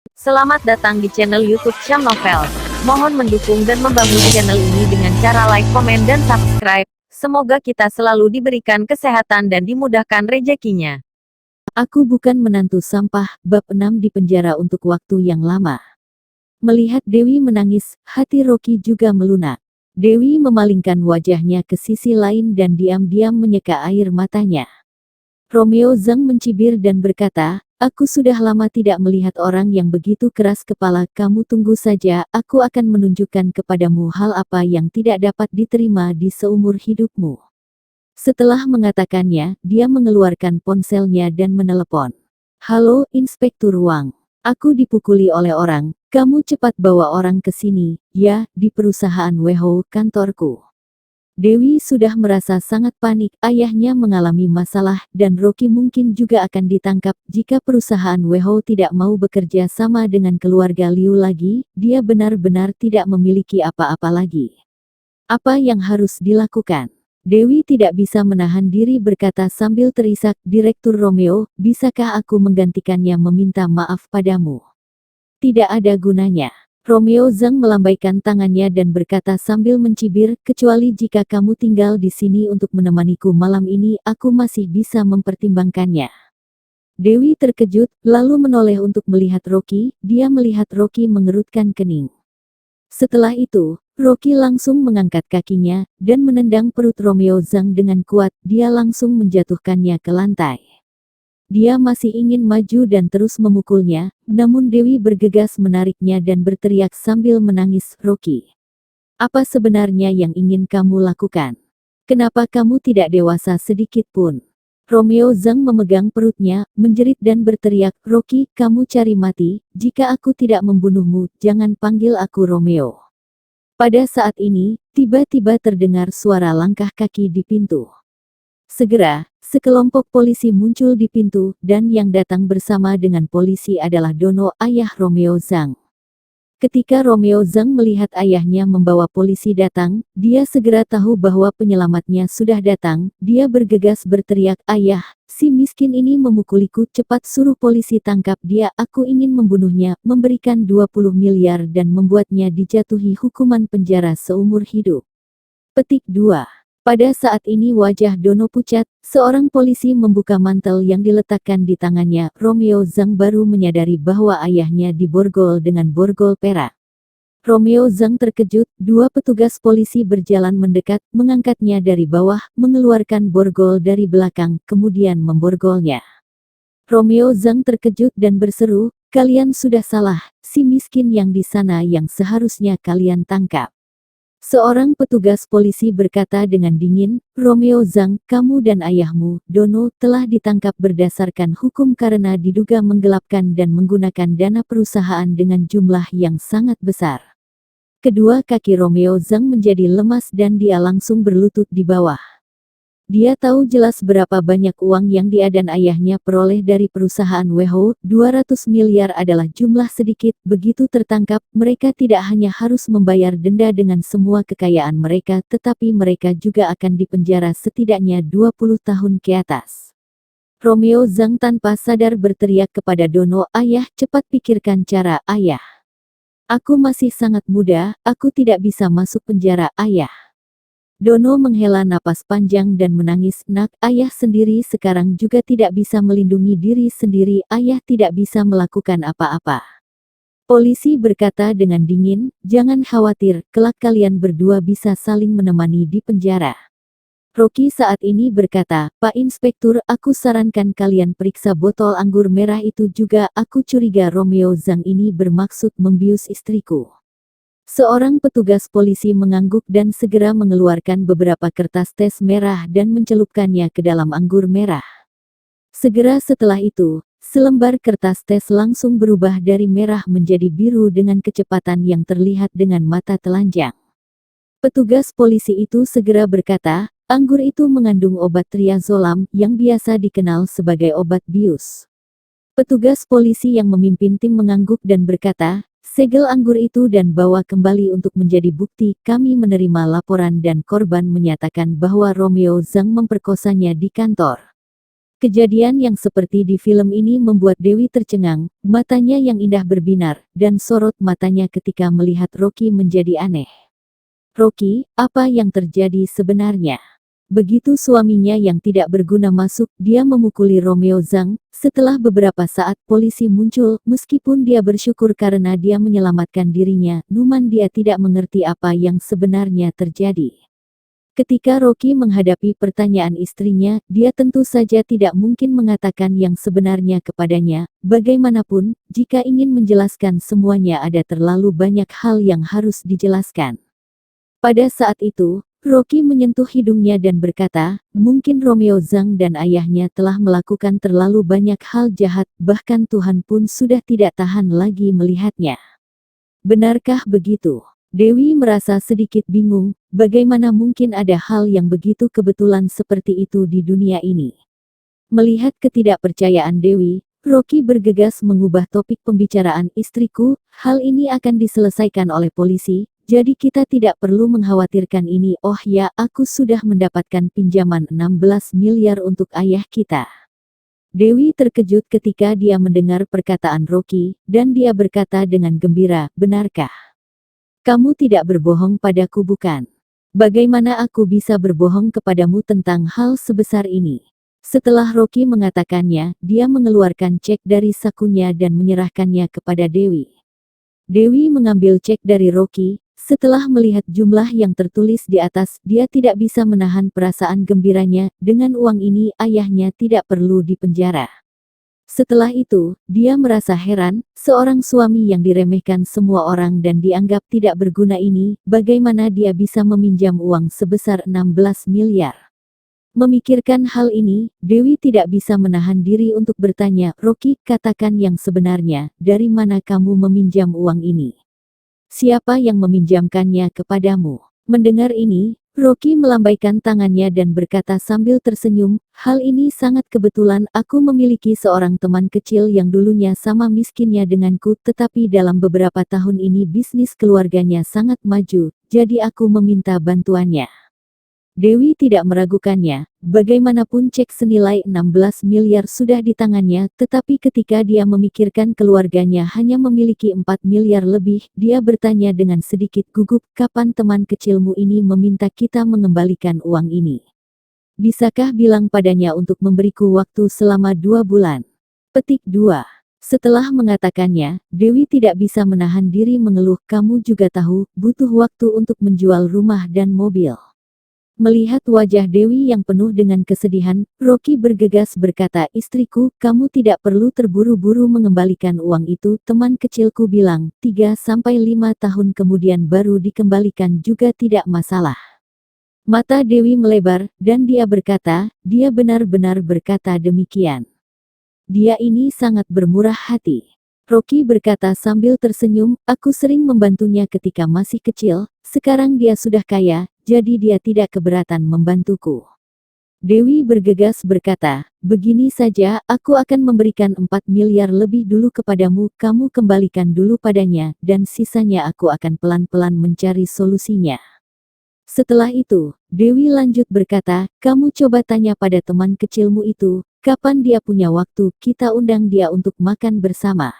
Selamat datang di channel YouTube Syam Novels. Mohon mendukung dan membangun channel ini dengan cara like, komen, dan subscribe. Semoga kita selalu diberikan kesehatan dan dimudahkan rezekinya. Aku bukan menantu sampah, bab 6 di penjara untuk waktu yang lama. Melihat Dewi menangis, hati Rocky juga melunak. Dewi memalingkan wajahnya ke sisi lain dan diam-diam menyeka air matanya. Romeo Zhang mencibir dan berkata, "Aku sudah lama tidak melihat orang yang begitu keras kepala. Kamu tunggu saja, aku akan menunjukkan kepadamu hal apa yang tidak dapat diterima di seumur hidupmu." Setelah mengatakannya, dia mengeluarkan ponselnya dan menelepon. "Halo, Inspektur Wang. Aku dipukuli oleh orang. Kamu cepat bawa orang ke sini, ya, di perusahaan Wehou, kantorku." Dewi sudah merasa sangat panik, ayahnya mengalami masalah, dan Rocky mungkin juga akan ditangkap. Jika perusahaan Wehou tidak mau bekerja sama dengan keluarga Liu lagi, dia benar-benar tidak memiliki apa-apa lagi. Apa yang harus dilakukan? Dewi tidak bisa menahan diri berkata sambil terisak, "Direktur Romeo, bisakah aku menggantikannya meminta maaf padamu?" "Tidak ada gunanya." Romeo Zhang melambaikan tangannya dan berkata sambil mencibir, "Kecuali jika kamu tinggal di sini untuk menemaniku malam ini, aku masih bisa mempertimbangkannya." Dewi terkejut, lalu menoleh untuk melihat Rocky. Dia melihat Rocky mengerutkan kening. Setelah itu, Rocky langsung mengangkat kakinya, dan menendang perut Romeo Zhang dengan kuat. Dia langsung menjatuhkannya ke lantai. Dia masih ingin maju dan terus memukulnya, namun Dewi bergegas menariknya dan berteriak sambil menangis, "Rocky, apa sebenarnya yang ingin kamu lakukan? Kenapa kamu tidak dewasa sedikit pun?" Romeo Zhang memegang perutnya, menjerit dan berteriak, "Rocky, kamu cari mati, jika aku tidak membunuhmu, jangan panggil aku Romeo." Pada saat ini, tiba-tiba terdengar suara langkah kaki di pintu. Segera, sekelompok polisi muncul di pintu, dan yang datang bersama dengan polisi adalah Dono, ayah Romeo Zhang. Ketika Romeo Zhang melihat ayahnya membawa polisi datang, dia segera tahu bahwa penyelamatnya sudah datang. Dia bergegas berteriak, "Ayah, si miskin ini memukuliku, cepat suruh polisi tangkap dia, aku ingin membunuhnya, memberikan 20 miliar dan membuatnya dijatuhi hukuman penjara seumur hidup." Petik 2. Pada saat ini wajah Dono pucat, seorang polisi membuka mantel yang diletakkan di tangannya. Romeo Zhang baru menyadari bahwa ayahnya diborgol dengan borgol perak. Romeo Zhang terkejut, dua petugas polisi berjalan mendekat, mengangkatnya dari bawah, mengeluarkan borgol dari belakang, kemudian memborgolnya. Romeo Zhang terkejut dan berseru, "Kalian sudah salah, si miskin yang di sana yang seharusnya kalian tangkap." Seorang petugas polisi berkata dengan dingin, "Romeo Zhang, kamu dan ayahmu, Dono, telah ditangkap berdasarkan hukum karena diduga menggelapkan dan menggunakan dana perusahaan dengan jumlah yang sangat besar." Kedua kaki Romeo Zhang menjadi lemas dan dia langsung berlutut di bawah. Dia tahu jelas berapa banyak uang yang dia dan ayahnya peroleh dari perusahaan Wehou. 200 miliar adalah jumlah sedikit. Begitu tertangkap, mereka tidak hanya harus membayar denda dengan semua kekayaan mereka, tetapi mereka juga akan dipenjara setidaknya 20 tahun ke atas. Romeo Zhang tanpa sadar berteriak kepada Dono, "Ayah, cepat pikirkan cara, ayah. Aku masih sangat muda, aku tidak bisa masuk penjara, ayah." Dono menghela napas panjang dan menangis, "Nak, ayah sendiri sekarang juga tidak bisa melindungi diri sendiri, ayah tidak bisa melakukan apa-apa." Polisi berkata dengan dingin, "Jangan khawatir, kelak kalian berdua bisa saling menemani di penjara." Rocky saat ini berkata, "Pak Inspektur, aku sarankan kalian periksa botol anggur merah itu juga, aku curiga Romeo Zhang ini bermaksud membius istriku." Seorang petugas polisi mengangguk dan segera mengeluarkan beberapa kertas tes merah dan mencelupkannya ke dalam anggur merah. Segera setelah itu, selembar kertas tes langsung berubah dari merah menjadi biru dengan kecepatan yang terlihat dengan mata telanjang. Petugas polisi itu segera berkata, "Anggur itu mengandung obat triazolam yang biasa dikenal sebagai obat bius." Petugas polisi yang memimpin tim mengangguk dan berkata, "Segel anggur itu dan bawa kembali untuk menjadi bukti. Kami menerima laporan dan korban menyatakan bahwa Romeo Zhang memperkosanya di kantor." Kejadian yang seperti di film ini membuat Dewi tercengang, matanya yang indah berbinar, dan sorot matanya ketika melihat Rocky menjadi aneh. "Rocky, apa yang terjadi sebenarnya?" Begitu suaminya yang tidak berguna masuk, dia memukuli Romeo Zhang. Setelah beberapa saat polisi muncul, meskipun dia bersyukur karena dia menyelamatkan dirinya, namun dia tidak mengerti apa yang sebenarnya terjadi. Ketika Rocky menghadapi pertanyaan istrinya, dia tentu saja tidak mungkin mengatakan yang sebenarnya kepadanya. Bagaimanapun, jika ingin menjelaskan semuanya ada terlalu banyak hal yang harus dijelaskan. Pada saat itu, Rocky menyentuh hidungnya dan berkata, mungkin Romeo Zhang dan ayahnya telah melakukan terlalu banyak hal jahat, bahkan Tuhan pun sudah tidak tahan lagi melihatnya. Benarkah begitu? Dewi merasa sedikit bingung, bagaimana mungkin ada hal yang begitu kebetulan seperti itu di dunia ini. Melihat ketidakpercayaan Dewi, Rocky bergegas mengubah topik pembicaraan. "Istriku, hal ini akan diselesaikan oleh polisi. Jadi kita tidak perlu mengkhawatirkan ini. Oh ya, aku sudah mendapatkan pinjaman 16 miliar untuk ayah kita." Dewi terkejut ketika dia mendengar perkataan Rocky, dan dia berkata dengan gembira, "Benarkah? Kamu tidak berbohong padaku bukan? Bagaimana aku bisa berbohong kepadamu tentang hal sebesar ini?" Setelah Rocky mengatakannya, dia mengeluarkan cek dari sakunya dan menyerahkannya kepada Dewi. Dewi mengambil cek dari Rocky. Setelah melihat jumlah yang tertulis di atas, dia tidak bisa menahan perasaan gembiranya. Dengan uang ini, ayahnya tidak perlu dipenjara. Setelah itu, dia merasa heran, seorang suami yang diremehkan semua orang dan dianggap tidak berguna ini, bagaimana dia bisa meminjam uang sebesar 16 miliar. Memikirkan hal ini, Dewi tidak bisa menahan diri untuk bertanya, "Rocky, katakan yang sebenarnya, dari mana kamu meminjam uang ini? Siapa yang meminjamkannya kepadamu?" Mendengar ini, Rocky melambaikan tangannya dan berkata sambil tersenyum, "Hal ini sangat kebetulan. Aku memiliki seorang teman kecil yang dulunya sama miskinnya denganku, tetapi dalam beberapa tahun ini bisnis keluarganya sangat maju, jadi aku meminta bantuannya." Dewi tidak meragukannya, bagaimanapun cek senilai 16 miliar sudah di tangannya, tetapi ketika dia memikirkan keluarganya hanya memiliki 4 miliar lebih, dia bertanya dengan sedikit gugup, "Kapan teman kecilmu ini meminta kita mengembalikan uang ini? Bisakah bilang padanya untuk memberiku waktu selama 2 bulan? Petik 2. Setelah mengatakannya, Dewi tidak bisa menahan diri mengeluh, "Kamu juga tahu, butuh waktu untuk menjual rumah dan mobil." Melihat wajah Dewi yang penuh dengan kesedihan, Rocky bergegas berkata, "Istriku, kamu tidak perlu terburu-buru mengembalikan uang itu." Teman kecilku bilang, 3-5 tahun kemudian baru dikembalikan juga tidak masalah. Mata Dewi melebar, dan dia berkata, dia benar-benar berkata demikian. Dia ini sangat bermurah hati. Rocky berkata sambil tersenyum, "Aku sering membantunya ketika masih kecil, sekarang dia sudah kaya, jadi dia tidak keberatan membantuku." Dewi bergegas berkata, "Begini saja, aku akan memberikan 4 miliar lebih dulu kepadamu, kamu kembalikan dulu padanya, dan sisanya aku akan pelan-pelan mencari solusinya." Setelah itu, Dewi lanjut berkata, "Kamu coba tanya pada teman kecilmu itu, kapan dia punya waktu, kita undang dia untuk makan bersama."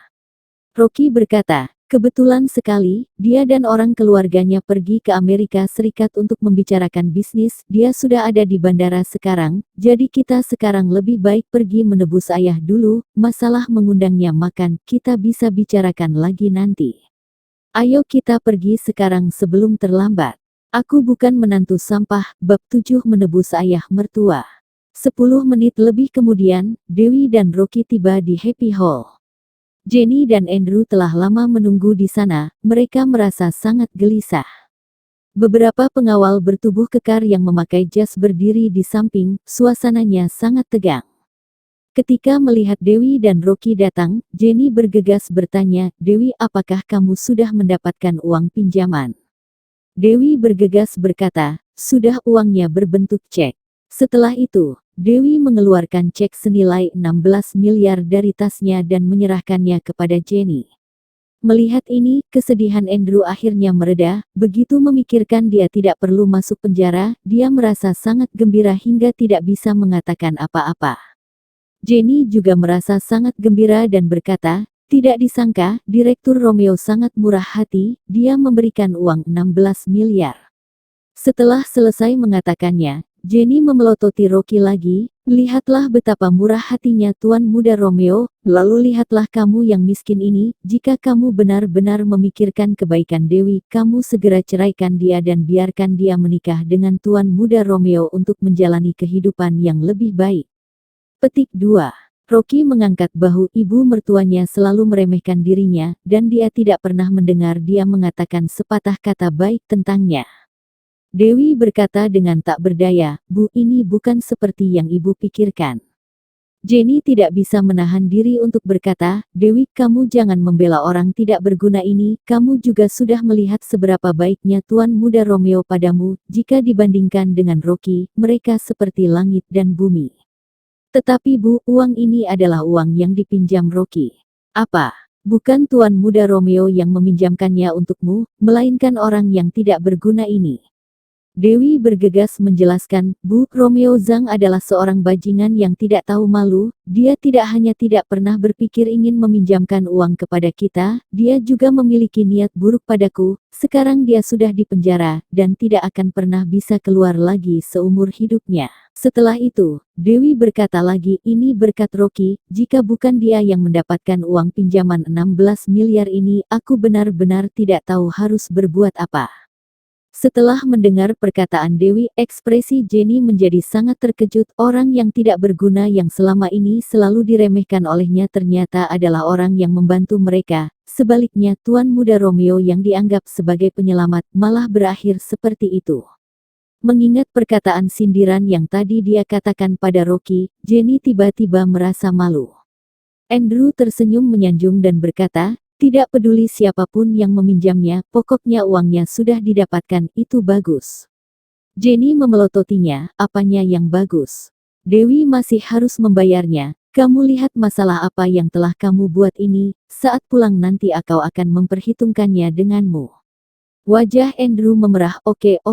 Rocky berkata, "Kebetulan sekali, dia dan orang keluarganya pergi ke Amerika Serikat untuk membicarakan bisnis, dia sudah ada di bandara sekarang, jadi kita sekarang lebih baik pergi menebus ayah dulu, masalah mengundangnya makan, kita bisa bicarakan lagi nanti. Ayo kita pergi sekarang sebelum terlambat. Aku bukan menantu sampah." Bab 7 Menebus Ayah Mertua. 10 menit lebih kemudian, Dewi dan Rocky tiba di Happy Hall. Jenny dan Andrew telah lama menunggu di sana, mereka merasa sangat gelisah. Beberapa pengawal bertubuh kekar yang memakai jas berdiri di samping, suasananya sangat tegang. Ketika melihat Dewi dan Rocky datang, Jenny bergegas bertanya, "Dewi, apakah kamu sudah mendapatkan uang pinjaman?" Dewi bergegas berkata, "Sudah, uangnya berbentuk cek." Setelah itu, Dewi mengeluarkan cek senilai 16 miliar dari tasnya dan menyerahkannya kepada Jenny. Melihat ini, kesedihan Andrew akhirnya mereda. Begitu memikirkan dia tidak perlu masuk penjara, dia merasa sangat gembira hingga tidak bisa mengatakan apa-apa. Jenny juga merasa sangat gembira dan berkata, tidak disangka, Direktur Romeo sangat murah hati, dia memberikan uang 16 miliar. Setelah selesai mengatakannya, Jenny memelototi Rocky lagi, lihatlah betapa murah hatinya Tuan Muda Romeo, lalu lihatlah kamu yang miskin ini, jika kamu benar-benar memikirkan kebaikan Dewi, kamu segera ceraikan dia dan biarkan dia menikah dengan Tuan Muda Romeo untuk menjalani kehidupan yang lebih baik. Petik 2. Rocky mengangkat bahu ibu mertuanya selalu meremehkan dirinya, dan dia tidak pernah mendengar dia mengatakan sepatah kata baik tentangnya. Dewi berkata dengan tak berdaya, Bu, ini bukan seperti yang ibu pikirkan. Jenny tidak bisa menahan diri untuk berkata, Dewi, kamu jangan membela orang tidak berguna ini, kamu juga sudah melihat seberapa baiknya Tuan Muda Romeo padamu, jika dibandingkan dengan Rocky, mereka seperti langit dan bumi. Tetapi Bu, uang ini adalah uang yang dipinjam Rocky. Apa? Bukan Tuan Muda Romeo yang meminjamkannya untukmu, melainkan orang yang tidak berguna ini. Dewi bergegas menjelaskan, Bu, Romeo Zhang adalah seorang bajingan yang tidak tahu malu, dia tidak hanya tidak pernah berpikir ingin meminjamkan uang kepada kita, dia juga memiliki niat buruk padaku, sekarang dia sudah di penjara, dan tidak akan pernah bisa keluar lagi seumur hidupnya. Setelah itu, Dewi berkata lagi, ini berkat Rocky, jika bukan dia yang mendapatkan uang pinjaman 16 miliar ini, aku benar-benar tidak tahu harus berbuat apa. Setelah mendengar perkataan Dewi, ekspresi Jenny menjadi sangat terkejut. Orang yang tidak berguna yang selama ini selalu diremehkan olehnya ternyata adalah orang yang membantu mereka. Sebaliknya, Tuan Muda Romeo yang dianggap sebagai penyelamat malah berakhir seperti itu. Mengingat perkataan sindiran yang tadi dia katakan pada Rocky, Jenny tiba-tiba merasa malu. Andrew tersenyum menyanjung dan berkata, tidak peduli siapapun yang meminjamnya, pokoknya uangnya sudah didapatkan, itu bagus. Jenny memelototinya, apanya yang bagus? Dewi masih harus membayarnya, kamu lihat masalah apa yang telah kamu buat ini, saat pulang nanti aku akan memperhitungkannya denganmu. Wajah Andrew memerah, oke.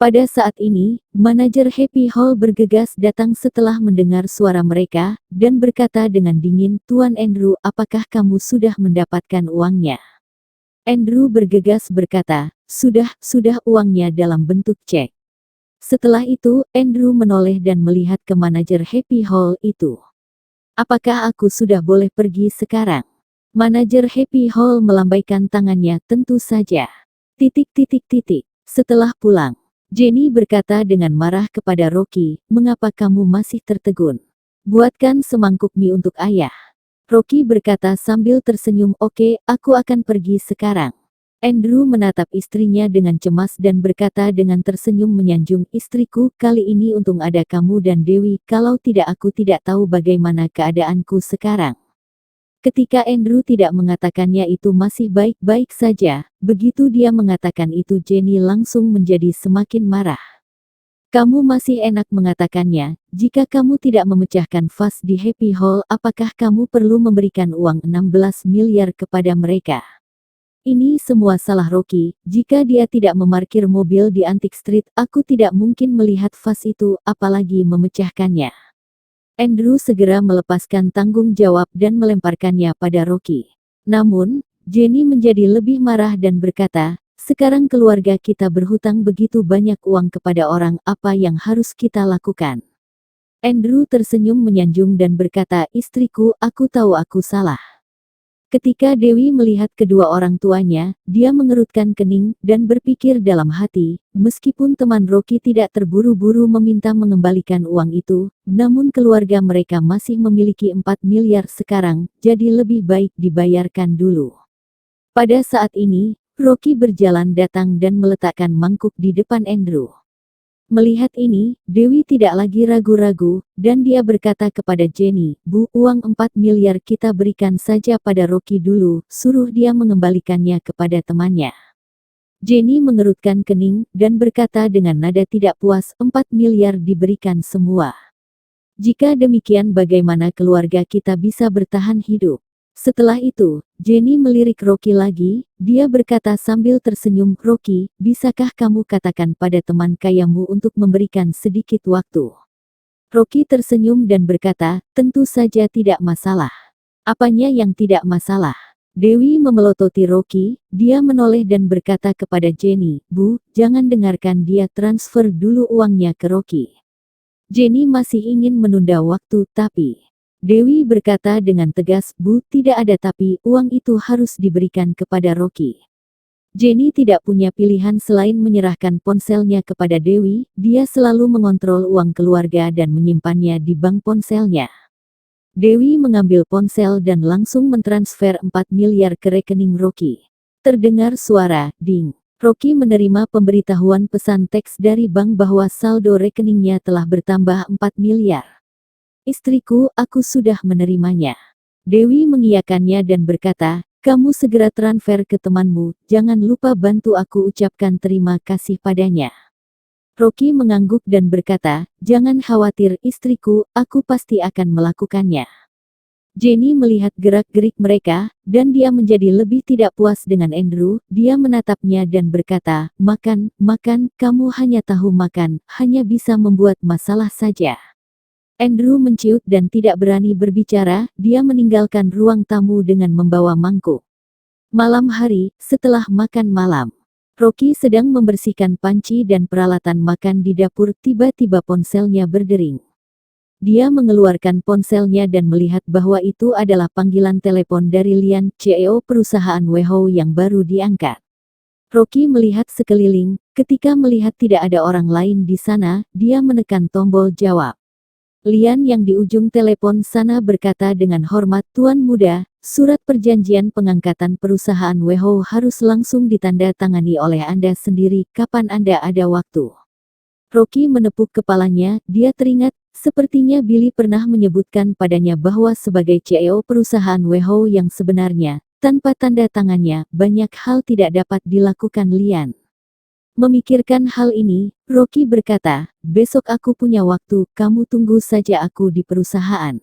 Pada saat ini, manajer Happy Hall bergegas datang setelah mendengar suara mereka, dan berkata dengan dingin, Tuan Andrew, apakah kamu sudah mendapatkan uangnya? Andrew bergegas berkata, sudah uangnya dalam bentuk cek. Setelah itu, Andrew menoleh dan melihat ke manajer Happy Hall itu. Apakah aku sudah boleh pergi sekarang? Manajer Happy Hall melambaikan tangannya, tentu saja. Setelah pulang, Jenny berkata dengan marah kepada Rocky, mengapa kamu masih tertegun? Buatkan semangkuk mie untuk ayah. Rocky berkata sambil tersenyum, oke, aku akan pergi sekarang. Andrew menatap istrinya dengan cemas dan berkata dengan tersenyum menyanjung, istriku, kali ini untung ada kamu dan Dewi, kalau tidak aku tidak tahu bagaimana keadaanku sekarang. Ketika Andrew tidak mengatakannya itu masih baik-baik saja, begitu dia mengatakan itu Jenny langsung menjadi semakin marah. Kamu masih enak mengatakannya, jika kamu tidak memecahkan vas di Happy Hall, apakah kamu perlu memberikan uang 16 miliar kepada mereka? Ini semua salah Rocky, jika dia tidak memarkir mobil di Antique Street, aku tidak mungkin melihat vas itu, apalagi memecahkannya. Andrew segera melepaskan tanggung jawab dan melemparkannya pada Rocky. Namun, Jenny menjadi lebih marah dan berkata, sekarang keluarga kita berhutang begitu banyak uang kepada orang, apa yang harus kita lakukan? Andrew tersenyum menyanjung dan berkata, istriku, aku tahu aku salah. Ketika Dewi melihat kedua orang tuanya, dia mengerutkan kening, dan berpikir dalam hati, meskipun teman Rocky tidak terburu-buru meminta mengembalikan uang itu, namun keluarga mereka masih memiliki 4 miliar sekarang, jadi lebih baik dibayarkan dulu. Pada saat ini, Rocky berjalan datang dan meletakkan mangkuk di depan Andrew. Melihat ini, Dewi tidak lagi ragu-ragu, dan dia berkata kepada Jenny, Bu, uang 4 miliar kita berikan saja pada Rocky dulu, suruh dia mengembalikannya kepada temannya. Jenny mengerutkan kening, dan berkata dengan nada tidak puas, 4 miliar diberikan semua. Jika demikian bagaimana keluarga kita bisa bertahan hidup? Setelah itu, Jenny melirik Rocky lagi, dia berkata sambil tersenyum, Rocky, bisakah kamu katakan pada teman kayamu untuk memberikan sedikit waktu? Rocky tersenyum dan berkata, tentu saja tidak masalah. Apanya yang tidak masalah? Dewi memelototi Rocky, dia menoleh dan berkata kepada Jenny, Bu, jangan dengarkan dia, transfer dulu uangnya ke Rocky. Jenny masih ingin menunda waktu tapi... Dewi berkata dengan tegas, Bu, tidak ada tapi, uang itu harus diberikan kepada Rocky. Jenny tidak punya pilihan selain menyerahkan ponselnya kepada Dewi, dia selalu mengontrol uang keluarga dan menyimpannya di bank ponselnya. Dewi mengambil ponsel dan langsung mentransfer 4 miliar ke rekening Rocky. Terdengar suara, ding. Rocky menerima pemberitahuan pesan teks dari bank bahwa saldo rekeningnya telah bertambah 4 miliar. Istriku, aku sudah menerimanya. Dewi mengiyakannya dan berkata, kamu segera transfer ke temanmu, jangan lupa bantu aku ucapkan terima kasih padanya. Rocky mengangguk dan berkata, jangan khawatir istriku, aku pasti akan melakukannya. Jenny melihat gerak-gerik mereka, dan dia menjadi lebih tidak puas dengan Andrew, dia menatapnya dan berkata, makan, kamu hanya tahu makan, hanya bisa membuat masalah saja. Andrew menciut dan tidak berani berbicara, dia meninggalkan ruang tamu dengan membawa mangkuk. Malam hari, setelah makan malam, Rocky sedang membersihkan panci dan peralatan makan di dapur, tiba-tiba ponselnya berdering. Dia mengeluarkan ponselnya dan melihat bahwa itu adalah panggilan telepon dari Lian, CEO perusahaan WHO yang baru diangkat. Rocky melihat sekeliling, ketika melihat tidak ada orang lain di sana, dia menekan tombol jawab. Lian yang di ujung telepon sana berkata dengan hormat, Tuan Muda, surat perjanjian pengangkatan perusahaan WHO harus langsung ditandatangani oleh Anda sendiri, kapan Anda ada waktu. Rocky menepuk kepalanya, dia teringat, sepertinya Billy pernah menyebutkan padanya bahwa sebagai CEO perusahaan WHO yang sebenarnya, tanpa tanda tangannya, banyak hal tidak dapat dilakukan Lian. Memikirkan hal ini, Rocky berkata, besok aku punya waktu, kamu tunggu saja aku di perusahaan.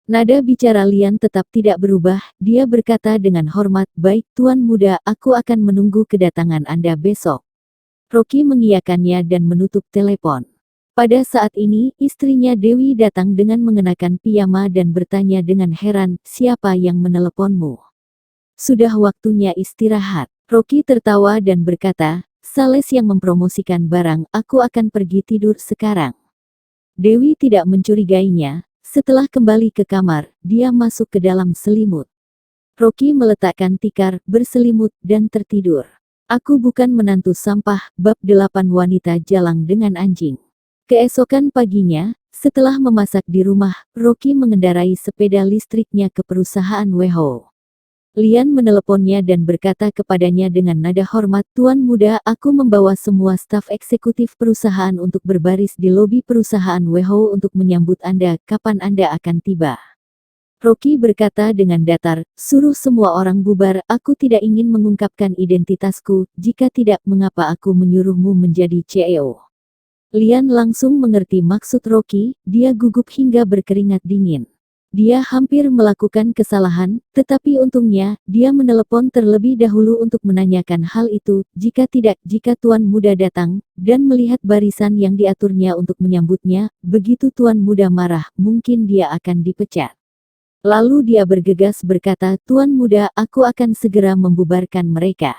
Nada bicara Lian tetap tidak berubah, dia berkata dengan hormat, baik Tuan Muda, aku akan menunggu kedatangan Anda besok. Rocky mengiyakannya dan menutup telepon. Pada saat ini, istrinya Dewi datang dengan mengenakan piyama dan bertanya dengan heran, siapa yang meneleponmu? Sudah waktunya istirahat. Rocky tertawa dan berkata, Sales yang mempromosikan barang, aku akan pergi tidur sekarang. Dewi tidak mencurigainya, setelah kembali ke kamar, dia masuk ke dalam selimut. Rocky meletakkan tikar, berselimut, dan tertidur. Aku bukan menantu sampah, bab 8 wanita jalang dengan anjing. Keesokan paginya, setelah memasak di rumah, Rocky mengendarai sepeda listriknya ke perusahaan WHO. Lian meneleponnya dan berkata kepadanya dengan nada hormat, Tuan Muda, aku membawa semua staf eksekutif perusahaan untuk berbaris di lobi perusahaan WHO untuk menyambut Anda, kapan Anda akan tiba? Rocky berkata dengan datar, suruh semua orang bubar, aku tidak ingin mengungkapkan identitasku, jika tidak, mengapa aku menyuruhmu menjadi CEO? Lian langsung mengerti maksud Rocky, dia gugup hingga berkeringat dingin. Dia hampir melakukan kesalahan, tetapi untungnya, dia menelepon terlebih dahulu untuk menanyakan hal itu, jika tidak, jika Tuan Muda datang, dan melihat barisan yang diaturnya untuk menyambutnya, begitu Tuan Muda marah, mungkin dia akan dipecat. Lalu dia bergegas berkata, Tuan Muda, aku akan segera membubarkan mereka.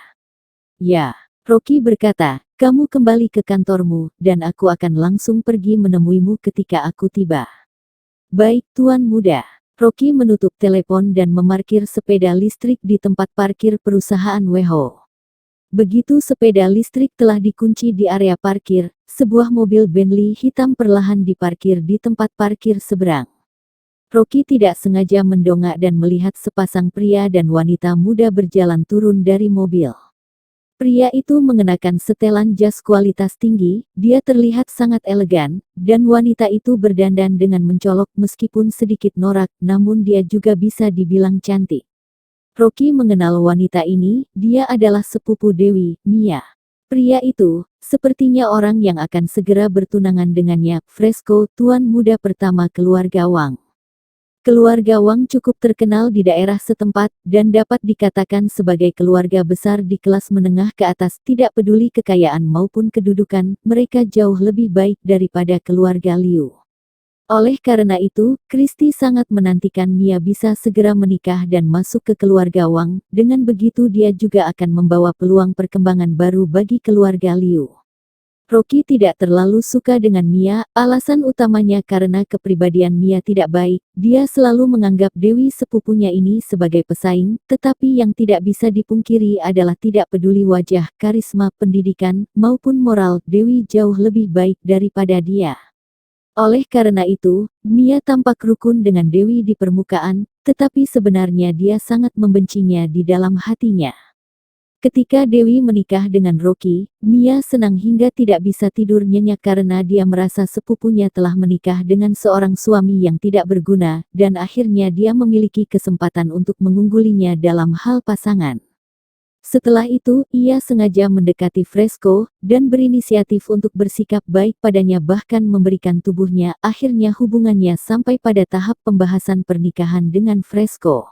Ya, Rocky berkata, kamu kembali ke kantormu, dan aku akan langsung pergi menemuimu ketika aku tiba. Baik Tuan Muda. Rocky menutup telepon dan memarkir sepeda listrik di tempat parkir perusahaan WHO. Begitu sepeda listrik telah dikunci di area parkir, sebuah mobil Bentley hitam perlahan diparkir di tempat parkir seberang. Rocky tidak sengaja mendongak dan melihat sepasang pria dan wanita muda berjalan turun dari mobil. Pria itu mengenakan setelan jas kualitas tinggi, dia terlihat sangat elegan, dan wanita itu berdandan dengan mencolok meskipun sedikit norak, namun dia juga bisa dibilang cantik. Rocky mengenal wanita ini, dia adalah sepupu Dewi, Mia. Pria itu, sepertinya orang yang akan segera bertunangan dengannya, Fresco, Tuan Muda pertama keluarga Wang. Keluarga Wang cukup terkenal di daerah setempat, dan dapat dikatakan sebagai keluarga besar di kelas menengah ke atas, tidak peduli kekayaan maupun kedudukan, mereka jauh lebih baik daripada keluarga Liu. Oleh karena itu, Christy sangat menantikan Mia bisa segera menikah dan masuk ke keluarga Wang. Dengan begitu dia juga akan membawa peluang perkembangan baru bagi keluarga Liu. Rocky tidak terlalu suka dengan Mia, alasan utamanya karena kepribadian Mia tidak baik. Dia selalu menganggap Dewi sepupunya ini sebagai pesaing, tetapi yang tidak bisa dipungkiri adalah tidak peduli wajah, karisma, pendidikan, maupun moral, Dewi jauh lebih baik daripada dia. Oleh karena itu, Mia tampak rukun dengan Dewi di permukaan, tetapi sebenarnya dia sangat membencinya di dalam hatinya. Ketika Dewi menikah dengan Rocky, Mia senang hingga tidak bisa tidur nyenyak karena dia merasa sepupunya telah menikah dengan seorang suami yang tidak berguna, dan akhirnya dia memiliki kesempatan untuk mengunggulinya dalam hal pasangan. Setelah itu, ia sengaja mendekati Fresco, dan berinisiatif untuk bersikap baik padanya bahkan memberikan tubuhnya. Akhirnya hubungannya sampai pada tahap pembahasan pernikahan dengan Fresco.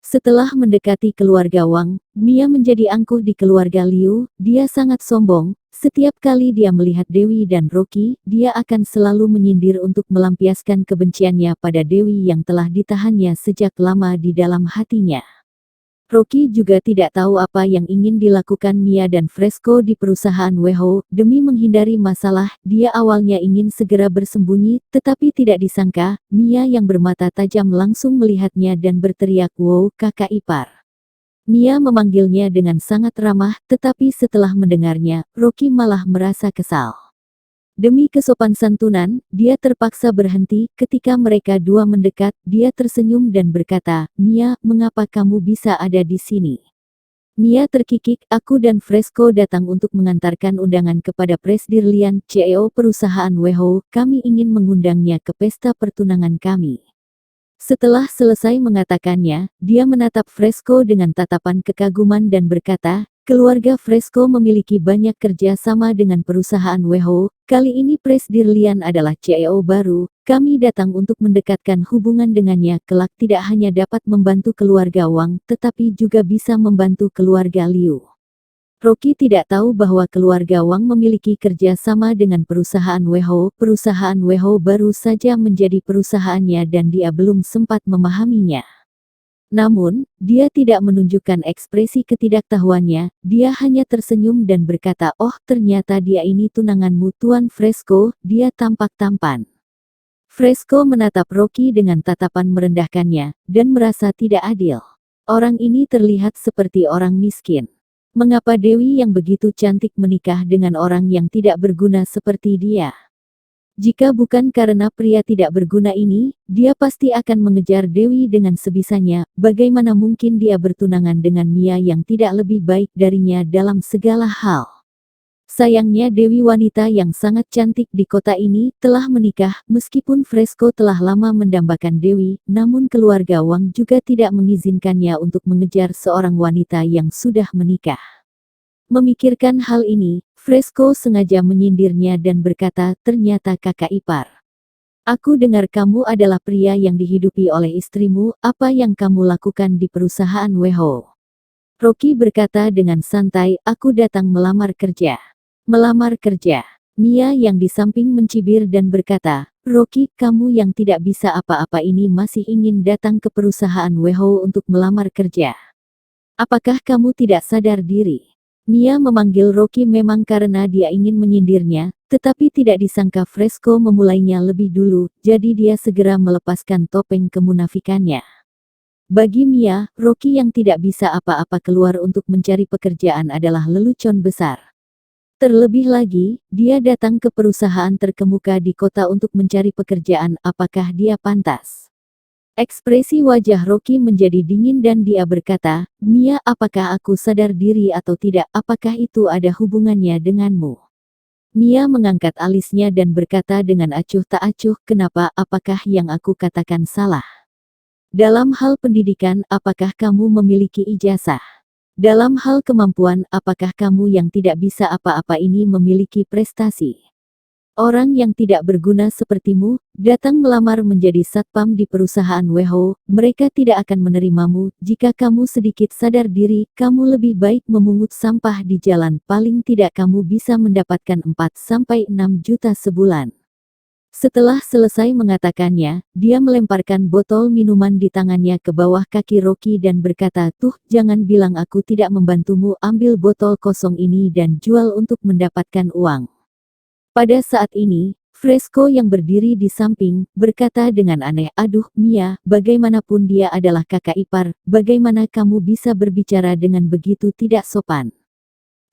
Setelah mendekati keluarga Wang, Mia menjadi angkuh di keluarga Liu. Dia sangat sombong. Setiap kali dia melihat Dewi dan Rocky, dia akan selalu menyindir untuk melampiaskan kebenciannya pada Dewi yang telah ditahannya sejak lama di dalam hatinya. Rocky juga tidak tahu apa yang ingin dilakukan Mia dan Fresco di perusahaan Weho. Demi menghindari masalah, dia awalnya ingin segera bersembunyi, tetapi tidak disangka, Mia yang bermata tajam langsung melihatnya dan berteriak, "Wow, kakak ipar." Mia memanggilnya dengan sangat ramah, tetapi setelah mendengarnya, Rocky malah merasa kesal. Demi kesopan santunan, dia terpaksa berhenti. Ketika mereka dua mendekat, dia tersenyum dan berkata, "Mia, mengapa kamu bisa ada di sini?" Mia terkikik, "Aku dan Fresco datang untuk mengantarkan undangan kepada Presdir Lian, CEO perusahaan Weho. Kami ingin mengundangnya ke pesta pertunangan kami." Setelah selesai mengatakannya, dia menatap Fresco dengan tatapan kekaguman dan berkata, "Keluarga Fresco memiliki banyak kerja sama dengan perusahaan Weho. Kali ini Presdir Lian adalah CEO baru. Kami datang untuk mendekatkan hubungan dengannya. Kelak tidak hanya dapat membantu keluarga Wang, tetapi juga bisa membantu keluarga Liu." Rocky tidak tahu bahwa keluarga Wang memiliki kerja sama dengan perusahaan Weho. Perusahaan Weho baru saja menjadi perusahaannya dan dia belum sempat memahaminya. Namun, dia tidak menunjukkan ekspresi ketidaktahuannya. Dia hanya tersenyum dan berkata, "Oh, ternyata dia ini tunanganmu, Tuan Fresco." Dia tampak tampan. Fresco menatap Rocky dengan tatapan merendahkannya, dan merasa tidak adil. Orang ini terlihat seperti orang miskin. Mengapa Dewi yang begitu cantik menikah dengan orang yang tidak berguna seperti dia? Jika bukan karena pria tidak berguna ini, dia pasti akan mengejar Dewi dengan sebisanya. Bagaimana mungkin dia bertunangan dengan Mia yang tidak lebih baik darinya dalam segala hal? Sayangnya Dewi, wanita yang sangat cantik di kota ini, telah menikah. Meskipun Fresco telah lama mendambakan Dewi, namun keluarga Wang juga tidak mengizinkannya untuk mengejar seorang wanita yang sudah menikah. Memikirkan hal ini, Fresco sengaja menyindirnya dan berkata, "Ternyata kakak ipar. Aku dengar kamu adalah pria yang dihidupi oleh istrimu. Apa yang kamu lakukan di perusahaan Weho?" Rocky berkata dengan santai, "Aku datang melamar kerja." "Melamar kerja?" Mia yang di samping mencibir dan berkata, "Rocky, kamu yang tidak bisa apa-apa ini masih ingin datang ke perusahaan Weho untuk melamar kerja. Apakah kamu tidak sadar diri?" Mia memanggil Rocky memang karena dia ingin menyindirnya, tetapi tidak disangka Fresco memulainya lebih dulu, jadi dia segera melepaskan topeng kemunafikannya. Bagi Mia, Rocky yang tidak bisa apa-apa keluar untuk mencari pekerjaan adalah lelucon besar. Terlebih lagi, dia datang ke perusahaan terkemuka di kota untuk mencari pekerjaan. Apakah dia pantas? Ekspresi wajah Rocky menjadi dingin dan dia berkata, "Mia, apakah aku sadar diri atau tidak? Apakah itu ada hubungannya denganmu?" Mia mengangkat alisnya dan berkata dengan acuh tak acuh, "Kenapa? Apakah yang aku katakan salah? Dalam hal pendidikan, apakah kamu memiliki ijazah? Dalam hal kemampuan, apakah kamu yang tidak bisa apa-apa ini memiliki prestasi? Orang yang tidak berguna sepertimu, datang melamar menjadi satpam di perusahaan Weho, mereka tidak akan menerimamu. Jika kamu sedikit sadar diri, kamu lebih baik memungut sampah di jalan. Paling tidak kamu bisa mendapatkan 4-6 juta sebulan." Setelah selesai mengatakannya, dia melemparkan botol minuman di tangannya ke bawah kaki Rocky dan berkata, "Tuh, jangan bilang aku tidak membantumu, ambil botol kosong ini dan jual untuk mendapatkan uang." Pada saat ini, Fresco yang berdiri di samping, berkata dengan aneh, "Aduh, Mia, bagaimanapun dia adalah kakak ipar, bagaimana kamu bisa berbicara dengan begitu tidak sopan?"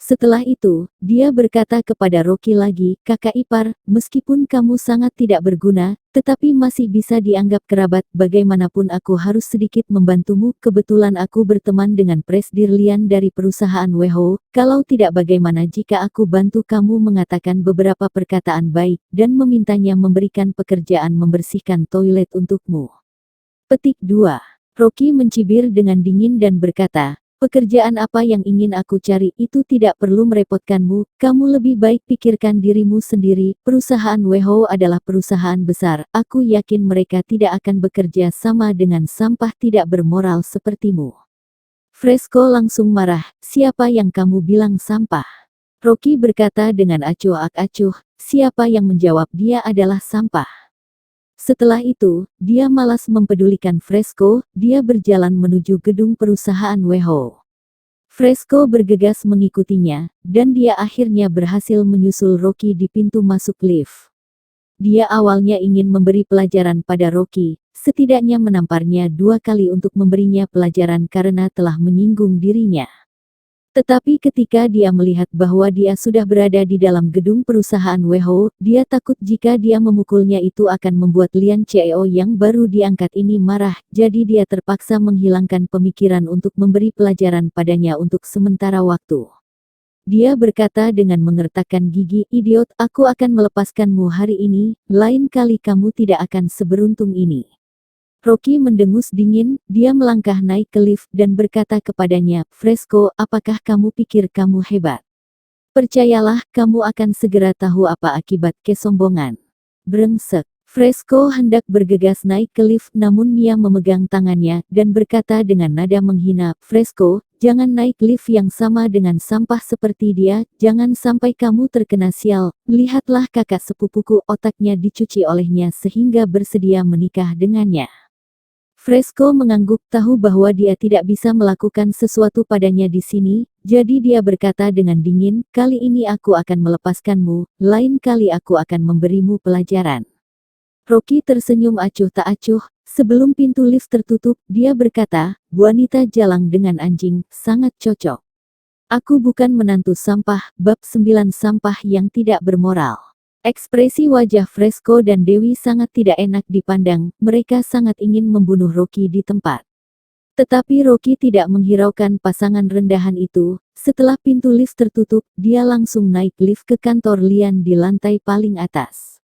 Setelah itu, dia berkata kepada Rocky lagi, "Kakak ipar, meskipun kamu sangat tidak berguna, tetapi masih bisa dianggap kerabat, bagaimanapun aku harus sedikit membantumu, kebetulan aku berteman dengan Presdir Lian dari perusahaan WHO, kalau tidak bagaimana jika aku bantu kamu mengatakan beberapa perkataan baik, dan memintanya memberikan pekerjaan membersihkan toilet untukmu." Petik 2. Rocky mencibir dengan dingin dan berkata, "Pekerjaan apa yang ingin aku cari itu tidak perlu merepotkanmu, kamu lebih baik pikirkan dirimu sendiri, perusahaan WHO adalah perusahaan besar, aku yakin mereka tidak akan bekerja sama dengan sampah tidak bermoral sepertimu." Fresco langsung marah, "Siapa yang kamu bilang sampah?" Rocky berkata dengan acuh-acuh, "Siapa yang menjawab dia adalah sampah?" Setelah itu, dia malas mempedulikan Fresco, dia berjalan menuju gedung perusahaan WHO. Fresco bergegas mengikutinya, dan dia akhirnya berhasil menyusul Rocky di pintu masuk lift. Dia awalnya ingin memberi pelajaran pada Rocky, setidaknya menamparnya 2 kali untuk memberinya pelajaran karena telah menyinggung dirinya. Tetapi ketika dia melihat bahwa dia sudah berada di dalam gedung perusahaan WHO, dia takut jika dia memukulnya itu akan membuat Lian CEO yang baru diangkat ini marah, jadi dia terpaksa menghilangkan pemikiran untuk memberi pelajaran padanya untuk sementara waktu. Dia berkata dengan mengertakkan gigi, "Idiot, aku akan melepaskanmu hari ini, lain kali kamu tidak akan seberuntung ini." Rocky mendengus dingin, dia melangkah naik ke lift dan berkata kepadanya, "Fresco, apakah kamu pikir kamu hebat? Percayalah, kamu akan segera tahu apa akibat kesombongan." Brengsek. Fresco hendak bergegas naik ke lift namun Mia memegang tangannya dan berkata dengan nada menghina, "Fresco, jangan naik lift yang sama dengan sampah seperti dia, jangan sampai kamu terkena sial. Lihatlah kakak sepupuku, otaknya dicuci olehnya sehingga bersedia menikah dengannya." Fresco mengangguk, tahu bahwa dia tidak bisa melakukan sesuatu padanya di sini, jadi dia berkata dengan dingin, "Kali ini aku akan melepaskanmu, lain kali aku akan memberimu pelajaran." Rocky tersenyum acuh tak acuh, sebelum pintu lift tertutup, dia berkata, "Wanita jalang dengan anjing, sangat cocok. Aku bukan menantu sampah, bab 9 sampah yang tidak bermoral." Ekspresi wajah Fresco dan Dewi sangat tidak enak dipandang, mereka sangat ingin membunuh Rocky di tempat. Tetapi Rocky tidak menghiraukan pasangan rendahan itu, setelah pintu lift tertutup, dia langsung naik lift ke kantor Lian di lantai paling atas.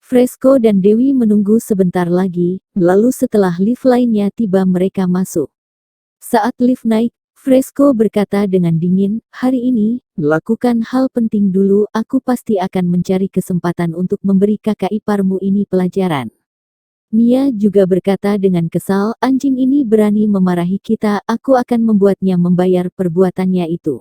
Fresco dan Dewi menunggu sebentar lagi, lalu setelah lift lainnya tiba mereka masuk. Saat lift naik, Fresco berkata dengan dingin, "Hari ini, lakukan hal penting dulu, aku pasti akan mencari kesempatan untuk memberi kakak iparmu ini pelajaran." Mia juga berkata dengan kesal, "Anjing ini berani memarahi kita, aku akan membuatnya membayar perbuatannya itu."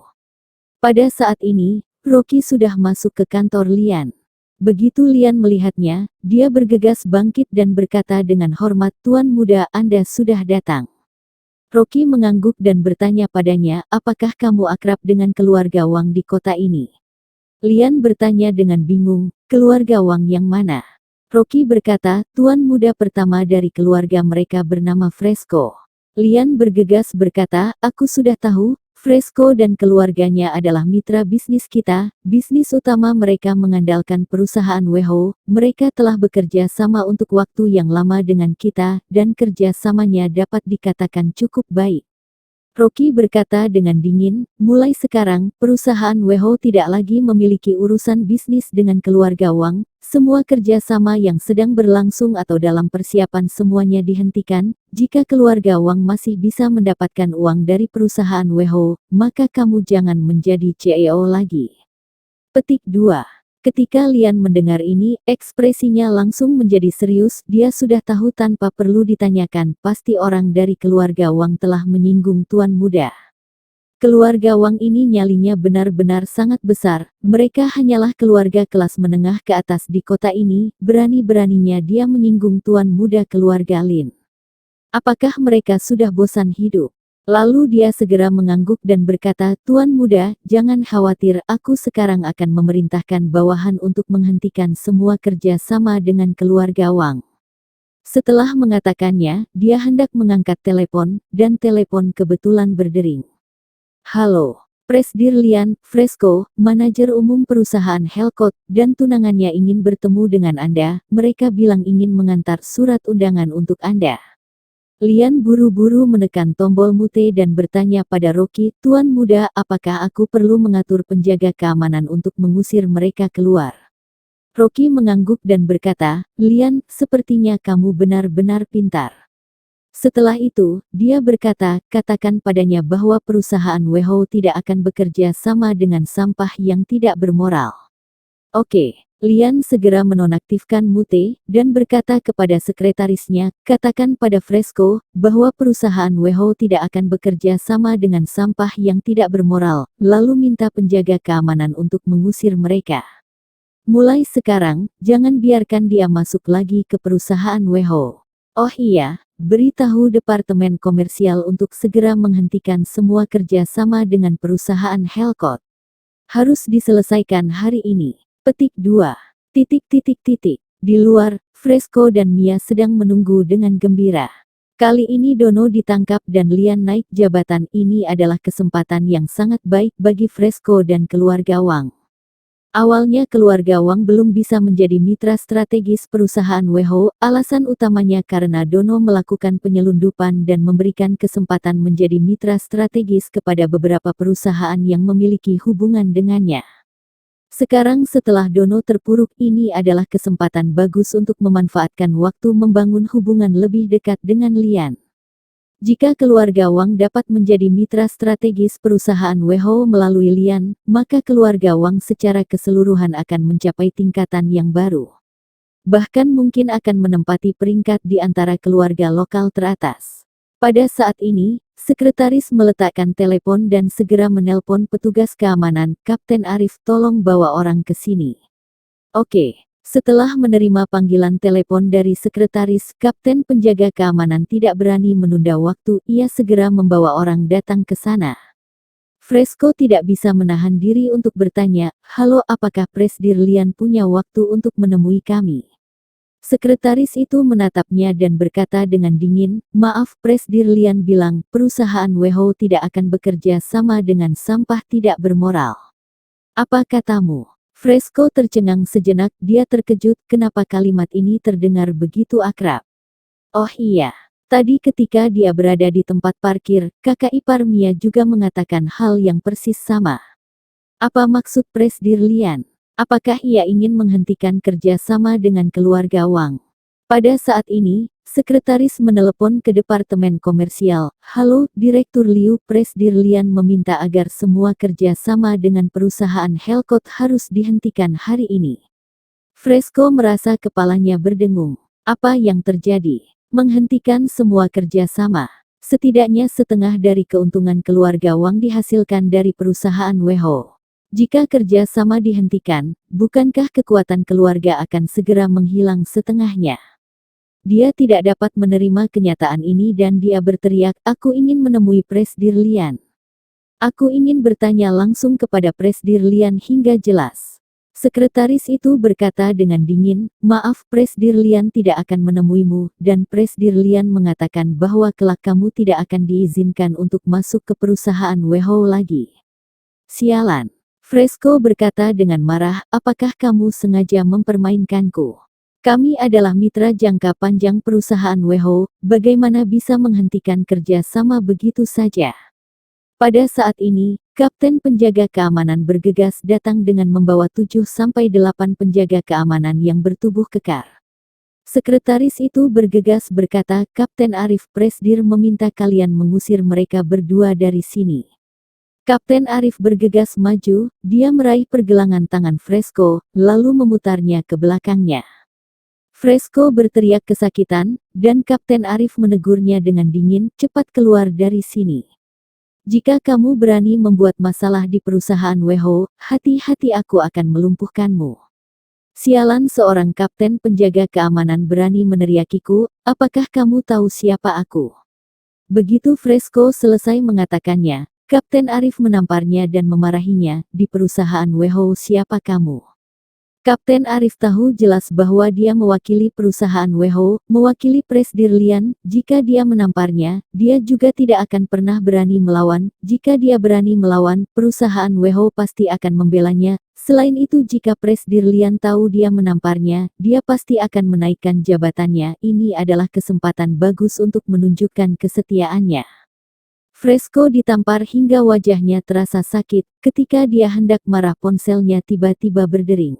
Pada saat ini, Rocky sudah masuk ke kantor Lian. Begitu Lian melihatnya, dia bergegas bangkit dan berkata dengan hormat, "Tuan muda, Anda sudah datang." Rocky mengangguk dan bertanya padanya, "Apakah kamu akrab dengan keluarga Wang di kota ini?" Lian bertanya dengan bingung, "Keluarga Wang yang mana?" Rocky berkata, "Tuan muda pertama dari keluarga mereka bernama Fresco." Lian bergegas berkata, "Aku sudah tahu, Fresco dan keluarganya adalah mitra bisnis kita, bisnis utama mereka mengandalkan perusahaan WHO, mereka telah bekerja sama untuk waktu yang lama dengan kita, dan kerja samanya dapat dikatakan cukup baik." Rocky berkata dengan dingin, "Mulai sekarang, perusahaan WHO tidak lagi memiliki urusan bisnis dengan keluarga Wang, semua kerjasama yang sedang berlangsung atau dalam persiapan semuanya dihentikan, jika keluarga Wang masih bisa mendapatkan uang dari perusahaan WHO, maka kamu jangan menjadi CEO lagi." Petik 2. Ketika Lian mendengar ini, ekspresinya langsung menjadi serius, dia sudah tahu tanpa perlu ditanyakan, pasti orang dari keluarga Wang telah menyinggung tuan muda. Keluarga Wang ini nyalinya benar-benar sangat besar, mereka hanyalah keluarga kelas menengah ke atas di kota ini, berani-beraninya dia menyinggung tuan muda keluarga Lin. Apakah mereka sudah bosan hidup? Lalu dia segera mengangguk dan berkata, Tuan muda, jangan khawatir, aku sekarang akan memerintahkan bawahan untuk menghentikan semua kerja sama dengan keluarga Wang. Setelah mengatakannya, dia hendak mengangkat telepon, dan telepon kebetulan berdering. Halo, Presdir Lian, Fresco, manajer umum perusahaan Helcott, dan tunangannya ingin bertemu dengan Anda, mereka bilang ingin mengantar surat undangan untuk Anda. Lian buru-buru menekan tombol mute dan bertanya pada Rocky, Tuan muda, apakah aku perlu mengatur penjaga keamanan untuk mengusir mereka keluar? Rocky mengangguk dan berkata, Lian, sepertinya kamu benar-benar pintar. Setelah itu, dia berkata, katakan padanya bahwa perusahaan WHO tidak akan bekerja sama dengan sampah yang tidak bermoral. Oke, Lian segera menonaktifkan mute, dan berkata kepada sekretarisnya, katakan pada Fresco, bahwa perusahaan WHO tidak akan bekerja sama dengan sampah yang tidak bermoral, lalu minta penjaga keamanan untuk mengusir mereka. Mulai sekarang, jangan biarkan dia masuk lagi ke perusahaan WHO. Oh iya, beritahu Departemen Komersial untuk segera menghentikan semua kerja sama dengan perusahaan Helcott. Harus diselesaikan hari ini. Petik 2. Di luar, Fresco dan Mia sedang menunggu dengan gembira. Kali ini Dono ditangkap dan Lian naik jabatan. Ini adalah kesempatan yang sangat baik bagi Fresco dan keluarga Wang. Awalnya keluarga Wang belum bisa menjadi mitra strategis perusahaan WHO, alasan utamanya karena Dono melakukan penyelundupan dan memberikan kesempatan menjadi mitra strategis kepada beberapa perusahaan yang memiliki hubungan dengannya. Sekarang setelah Dono terpuruk, ini adalah kesempatan bagus untuk memanfaatkan waktu membangun hubungan lebih dekat dengan Lian. Jika keluarga Wang dapat menjadi mitra strategis perusahaan WHO melalui Lian, maka keluarga Wang secara keseluruhan akan mencapai tingkatan yang baru. Bahkan mungkin akan menempati peringkat di antara keluarga lokal teratas. Pada saat ini, sekretaris meletakkan telepon dan segera menelpon petugas keamanan, Kapten Arif, tolong bawa orang ke sini. Oke. Setelah menerima panggilan telepon dari sekretaris, Kapten penjaga keamanan tidak berani menunda waktu, ia segera membawa orang datang ke sana. Fresco tidak bisa menahan diri untuk bertanya, halo, apakah Presdir Lian punya waktu untuk menemui kami? Sekretaris itu menatapnya dan berkata dengan dingin, maaf, Presdir Lian bilang, perusahaan WHO tidak akan bekerja sama dengan sampah tidak bermoral. Apa katamu? Fresco tercengang sejenak, dia terkejut kenapa kalimat ini terdengar begitu akrab. Oh iya, tadi ketika dia berada di tempat parkir, kakak ipar Mia juga mengatakan hal yang persis sama. Apa maksud Presdir Lian? Apakah ia ingin menghentikan kerja sama dengan keluarga Wang? Pada saat ini, sekretaris menelepon ke Departemen Komersial. Halo, Direktur Liu, Presdir Lian meminta agar semua kerja sama dengan perusahaan Helcott harus dihentikan hari ini. Fresco merasa kepalanya berdengung. Apa yang terjadi? Menghentikan semua kerja sama. Setidaknya setengah dari keuntungan keluarga Wang dihasilkan dari perusahaan WHO. Jika kerja sama dihentikan, bukankah kekuatan keluarga akan segera menghilang setengahnya? Dia tidak dapat menerima kenyataan ini dan dia berteriak, aku ingin menemui Presdir Lian. Aku ingin bertanya langsung kepada Presdir Lian hingga jelas. Sekretaris itu berkata dengan dingin, maaf, Presdir Lian tidak akan menemuimu, dan Presdir Lian mengatakan bahwa kelak kamu tidak akan diizinkan untuk masuk ke perusahaan WHO lagi. Sialan. Fresco berkata dengan marah, apakah kamu sengaja mempermainkanku? Kami adalah mitra jangka panjang perusahaan WHO, bagaimana bisa menghentikan kerja sama begitu saja? Pada saat ini, Kapten penjaga keamanan bergegas datang dengan membawa 7-8 penjaga keamanan yang bertubuh kekar. Sekretaris itu bergegas berkata, Kapten Arif, Presdir meminta kalian mengusir mereka berdua dari sini. Kapten Arif bergegas maju, dia meraih pergelangan tangan Fresco, lalu memutarnya ke belakangnya. Fresco berteriak kesakitan, dan Kapten Arif menegurnya dengan dingin, cepat keluar dari sini. Jika kamu berani membuat masalah di perusahaan WHO, hati-hati aku akan melumpuhkanmu. Sialan, seorang kapten penjaga keamanan berani meneriakiku, apakah kamu tahu siapa aku? Begitu Fresco selesai mengatakannya, Kapten Arif menamparnya dan memarahinya, di perusahaan WHO siapa kamu? Kapten Arif tahu jelas bahwa dia mewakili perusahaan WHO, mewakili Presdirlian. Jika dia menamparnya, dia juga tidak akan pernah berani melawan. Jika dia berani melawan, perusahaan WHO pasti akan membelanya. Selain itu, jika Presdirlian tahu dia menamparnya, dia pasti akan menaikkan jabatannya. Ini adalah kesempatan bagus untuk menunjukkan kesetiaannya. Fresco ditampar hingga wajahnya terasa sakit. Ketika dia hendak marah, ponselnya tiba-tiba berdering.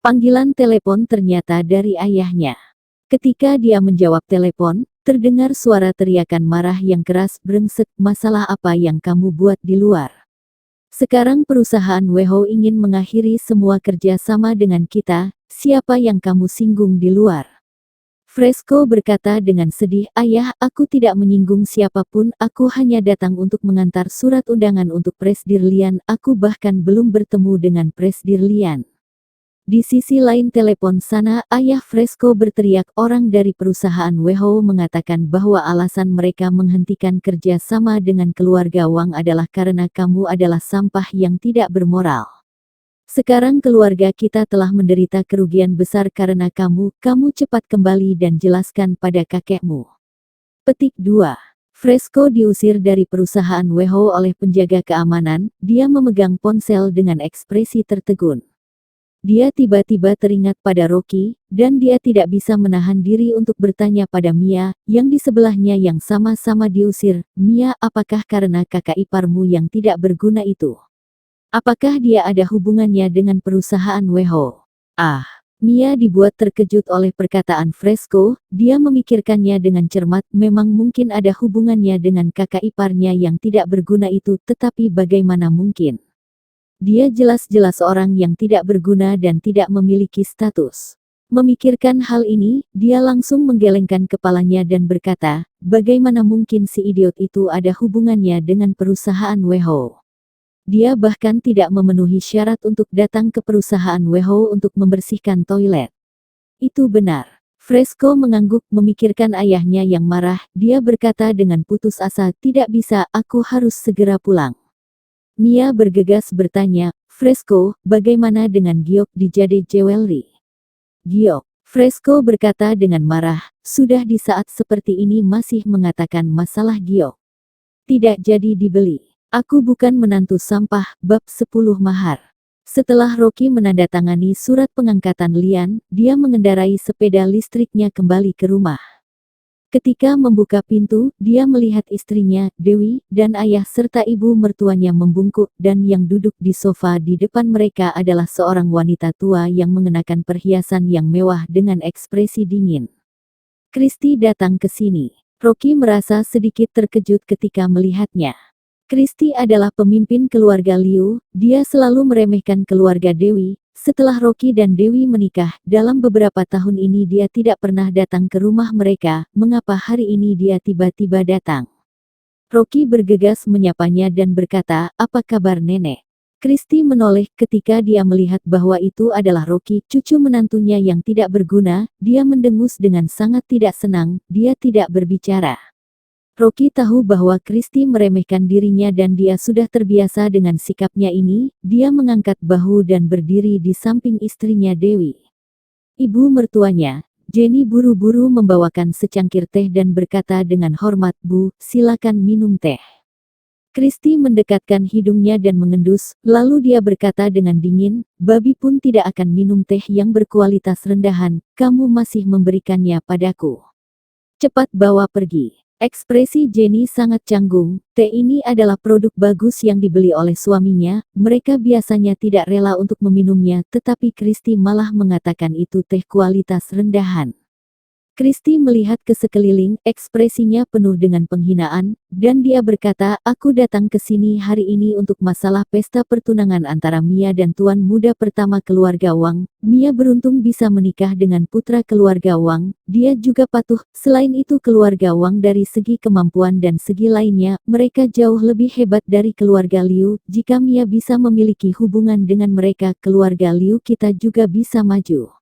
Panggilan telepon ternyata dari ayahnya. Ketika dia menjawab telepon, terdengar suara teriakan marah yang keras, brengsek, masalah apa yang kamu buat di luar? Sekarang perusahaan WHO ingin mengakhiri semua kerja sama dengan kita, siapa yang kamu singgung di luar? Fresco berkata dengan sedih, ayah, aku tidak menyinggung siapapun, aku hanya datang untuk mengantar surat undangan untuk Presdirlian, aku bahkan belum bertemu dengan Presdirlian. Di sisi lain telepon sana, ayah Fresco berteriak, orang dari perusahaan WHO mengatakan bahwa alasan mereka menghentikan kerja sama dengan keluarga Wang adalah karena kamu adalah sampah yang tidak bermoral. Sekarang keluarga kita telah menderita kerugian besar karena kamu cepat kembali dan jelaskan pada kakekmu. Petik 2. Fresco diusir dari perusahaan WHO oleh penjaga keamanan, dia memegang ponsel dengan ekspresi tertegun. Dia tiba-tiba teringat pada Rocky, dan dia tidak bisa menahan diri untuk bertanya pada Mia, yang di sebelahnya yang sama-sama diusir. Mia, apakah karena kakak iparmu yang tidak berguna itu? Apakah dia ada hubungannya dengan perusahaan WHO? Mia dibuat terkejut oleh perkataan Fresco, dia memikirkannya dengan cermat, memang mungkin ada hubungannya dengan kakak iparnya yang tidak berguna itu, tetapi bagaimana mungkin? Dia jelas-jelas orang yang tidak berguna dan tidak memiliki status. Memikirkan hal ini, dia langsung menggelengkan kepalanya dan berkata, bagaimana mungkin si idiot itu ada hubungannya dengan perusahaan WHO? Dia bahkan tidak memenuhi syarat untuk datang ke perusahaan WHO untuk membersihkan toilet. Itu benar. Fresco mengangguk memikirkan ayahnya yang marah, dia berkata dengan putus asa, tidak bisa, aku harus segera pulang. Mia bergegas bertanya, Fresco, bagaimana dengan Giok di Jade Jewelry? Giok, Fresco berkata dengan marah, sudah di saat seperti ini masih mengatakan masalah Giok. Tidak jadi dibeli. Aku bukan menantu sampah, bab 10 mahar. Setelah Rocky menandatangani surat pengangkatan Lian, dia mengendarai sepeda listriknya kembali ke rumah. Ketika membuka pintu, dia melihat istrinya, Dewi, dan ayah serta ibu mertuanya membungkuk, dan yang duduk di sofa di depan mereka adalah seorang wanita tua yang mengenakan perhiasan yang mewah dengan ekspresi dingin. Christy datang ke sini. Rocky merasa sedikit terkejut ketika melihatnya. Christy adalah pemimpin keluarga Liu, dia selalu meremehkan keluarga Dewi. Setelah Rocky dan Dewi menikah, dalam beberapa tahun ini dia tidak pernah datang ke rumah mereka, mengapa hari ini dia tiba-tiba datang? Rocky bergegas menyapanya dan berkata, apa kabar nenek? Christy menoleh ketika dia melihat bahwa itu adalah Rocky, cucu menantunya yang tidak berguna, dia mendengus dengan sangat tidak senang, dia tidak berbicara. Rocky tahu bahwa Christy meremehkan dirinya dan dia sudah terbiasa dengan sikapnya ini, dia mengangkat bahu dan berdiri di samping istrinya Dewi. Ibu mertuanya, Jenny buru-buru membawakan secangkir teh dan berkata dengan hormat, Bu, silakan minum teh. Christy mendekatkan hidungnya dan mengendus, lalu dia berkata dengan dingin, babi pun tidak akan minum teh yang berkualitas rendahan, kamu masih memberikannya padaku. Cepat bawa pergi. Ekspresi Jenny sangat canggung, teh ini adalah produk bagus yang dibeli oleh suaminya, mereka biasanya tidak rela untuk meminumnya, tetapi Christy malah mengatakan itu teh kualitas rendahan. Kristi melihat ke sekeliling, ekspresinya penuh dengan penghinaan, dan dia berkata, aku datang ke sini hari ini untuk masalah pesta pertunangan antara Mia dan tuan muda pertama keluarga Wang. Mia beruntung bisa menikah dengan putra keluarga Wang, dia juga patuh. Selain itu keluarga Wang dari segi kemampuan dan segi lainnya, mereka jauh lebih hebat dari keluarga Liu. Jika Mia bisa memiliki hubungan dengan mereka, keluarga Liu kita juga bisa maju.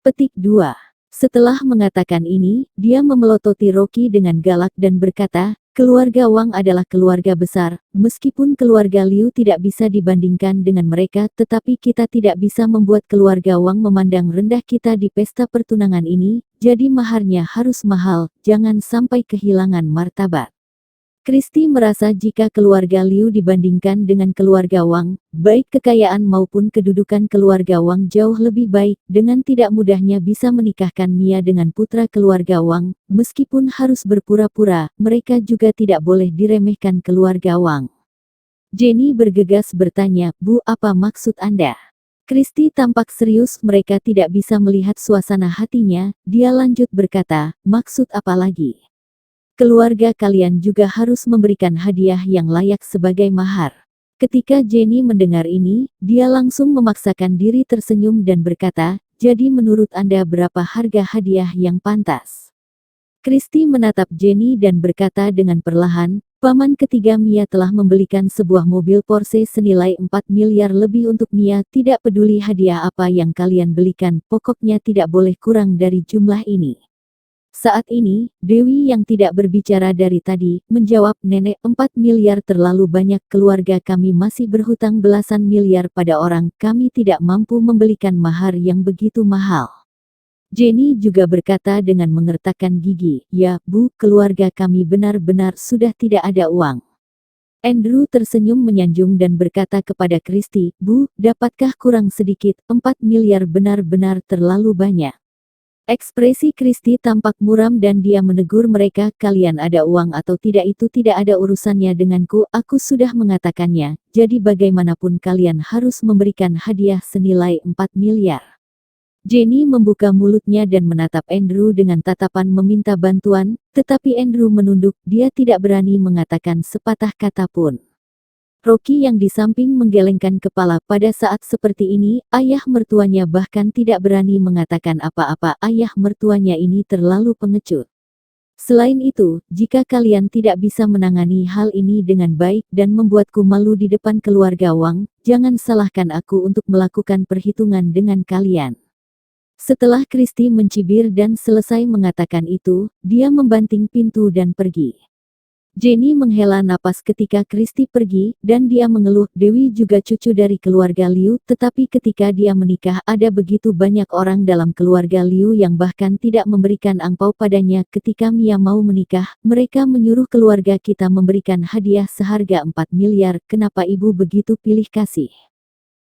Petik 2. Setelah mengatakan ini, dia memelototi Rocky dengan galak dan berkata, keluarga Wang adalah keluarga besar, meskipun keluarga Liu tidak bisa dibandingkan dengan mereka, tetapi kita tidak bisa membuat keluarga Wang memandang rendah kita di pesta pertunangan ini, jadi maharnya harus mahal, jangan sampai kehilangan martabat. Kristi merasa jika keluarga Liu dibandingkan dengan keluarga Wang, baik kekayaan maupun kedudukan keluarga Wang jauh lebih baik, dengan tidak mudahnya bisa menikahkan Mia dengan putra keluarga Wang, meskipun harus berpura-pura, mereka juga tidak boleh diremehkan keluarga Wang. Jenny bergegas bertanya, Bu, apa maksud Anda? Kristi tampak serius, mereka tidak bisa melihat suasana hatinya, dia lanjut berkata, maksud apa lagi? Keluarga kalian juga harus memberikan hadiah yang layak sebagai mahar. Ketika Jenny mendengar ini, dia langsung memaksakan diri tersenyum dan berkata, jadi menurut Anda berapa harga hadiah yang pantas? Kristi menatap Jenny dan berkata dengan perlahan, paman ketiga Mia telah membelikan sebuah mobil Porsche senilai 4 miliar lebih untuk Mia, tidak peduli hadiah apa yang kalian belikan, pokoknya tidak boleh kurang dari jumlah ini. Saat ini, Dewi yang tidak berbicara dari tadi, menjawab, Nenek, 4 miliar terlalu banyak, keluarga kami masih berhutang belasan miliar pada orang, kami tidak mampu membelikan mahar yang begitu mahal. Jenny juga berkata dengan mengertakkan gigi, ya, Bu, keluarga kami benar-benar sudah tidak ada uang. Andrew tersenyum menyanjung dan berkata kepada Kristi, Bu, dapatkah kurang sedikit, 4 miliar benar-benar terlalu banyak. Ekspresi Kristi tampak muram dan dia menegur mereka, kalian ada uang atau tidak itu tidak ada urusannya denganku, aku sudah mengatakannya, jadi bagaimanapun kalian harus memberikan hadiah senilai 4 miliar. Jenny membuka mulutnya dan menatap Andrew dengan tatapan meminta bantuan, tetapi Andrew menunduk, dia tidak berani mengatakan sepatah kata pun. Rocky yang di samping menggelengkan kepala pada saat seperti ini, ayah mertuanya bahkan tidak berani mengatakan apa-apa, ayah mertuanya ini terlalu pengecut. Selain itu, jika kalian tidak bisa menangani hal ini dengan baik dan membuatku malu di depan keluarga Wang, jangan salahkan aku untuk melakukan perhitungan dengan kalian. Setelah Kristi mencibir dan selesai mengatakan itu, dia membanting pintu dan pergi. Jenny menghela napas ketika Kristi pergi, dan dia mengeluh, Dewi juga cucu dari keluarga Liu, tetapi ketika dia menikah ada begitu banyak orang dalam keluarga Liu yang bahkan tidak memberikan angpau padanya. Ketika Mia mau menikah, mereka menyuruh keluarga kita memberikan hadiah seharga 4 miliar, kenapa ibu begitu pilih kasih?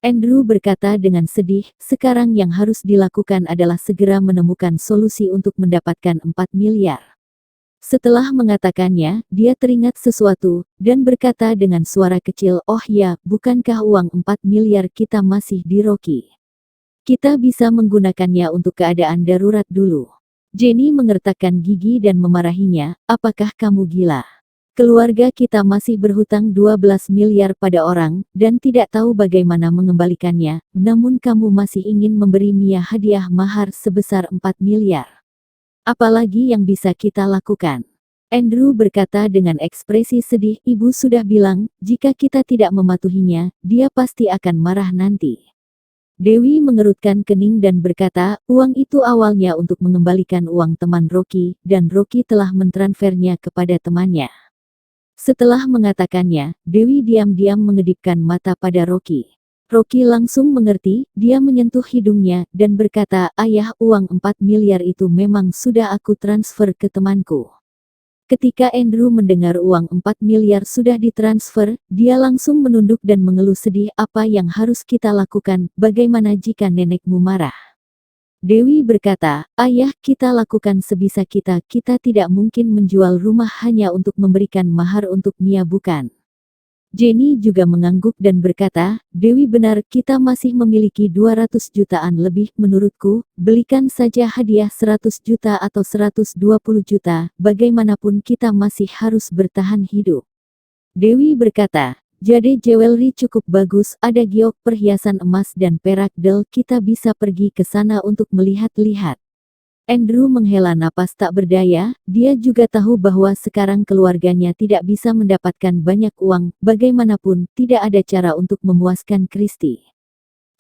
Andrew berkata dengan sedih, sekarang yang harus dilakukan adalah segera menemukan solusi untuk mendapatkan 4 miliar. Setelah mengatakannya, dia teringat sesuatu, dan berkata dengan suara kecil, oh ya, bukankah uang 4 miliar kita masih di Rocky? Kita bisa menggunakannya untuk keadaan darurat dulu. Jenny mengertakkan gigi dan memarahinya, apakah kamu gila? Keluarga kita masih berhutang 12 miliar pada orang, dan tidak tahu bagaimana mengembalikannya, namun kamu masih ingin memberi Mia hadiah mahar sebesar 4 miliar. Apalagi yang bisa kita lakukan? Andrew berkata dengan ekspresi sedih, ibu sudah bilang, jika kita tidak mematuhinya, dia pasti akan marah nanti. Dewi mengerutkan kening dan berkata, uang itu awalnya untuk mengembalikan uang teman Rocky, dan Rocky telah mentransfernya kepada temannya. Setelah mengatakannya, Dewi diam-diam mengedipkan mata pada Rocky. Rocky langsung mengerti, dia menyentuh hidungnya, dan berkata, ayah, uang 4 miliar itu memang sudah aku transfer ke temanku. Ketika Andrew mendengar uang 4 miliar sudah ditransfer, dia langsung menunduk dan mengeluh sedih, apa yang harus kita lakukan, bagaimana jika nenekmu marah? Dewi berkata, ayah, kita lakukan sebisa kita tidak mungkin menjual rumah hanya untuk memberikan mahar untuk Mia bukan? Jenny juga mengangguk dan berkata, Dewi benar, kita masih memiliki 200 jutaan lebih. Menurutku, belikan saja hadiah 100 juta atau 120 juta, bagaimanapun kita masih harus bertahan hidup. Dewi berkata, Jade Jewelry cukup bagus, ada giok, perhiasan emas dan perak del, kita bisa pergi ke sana untuk melihat-lihat. Andrew menghela napas tak berdaya, dia juga tahu bahwa sekarang keluarganya tidak bisa mendapatkan banyak uang, bagaimanapun, tidak ada cara untuk memuaskan Christy.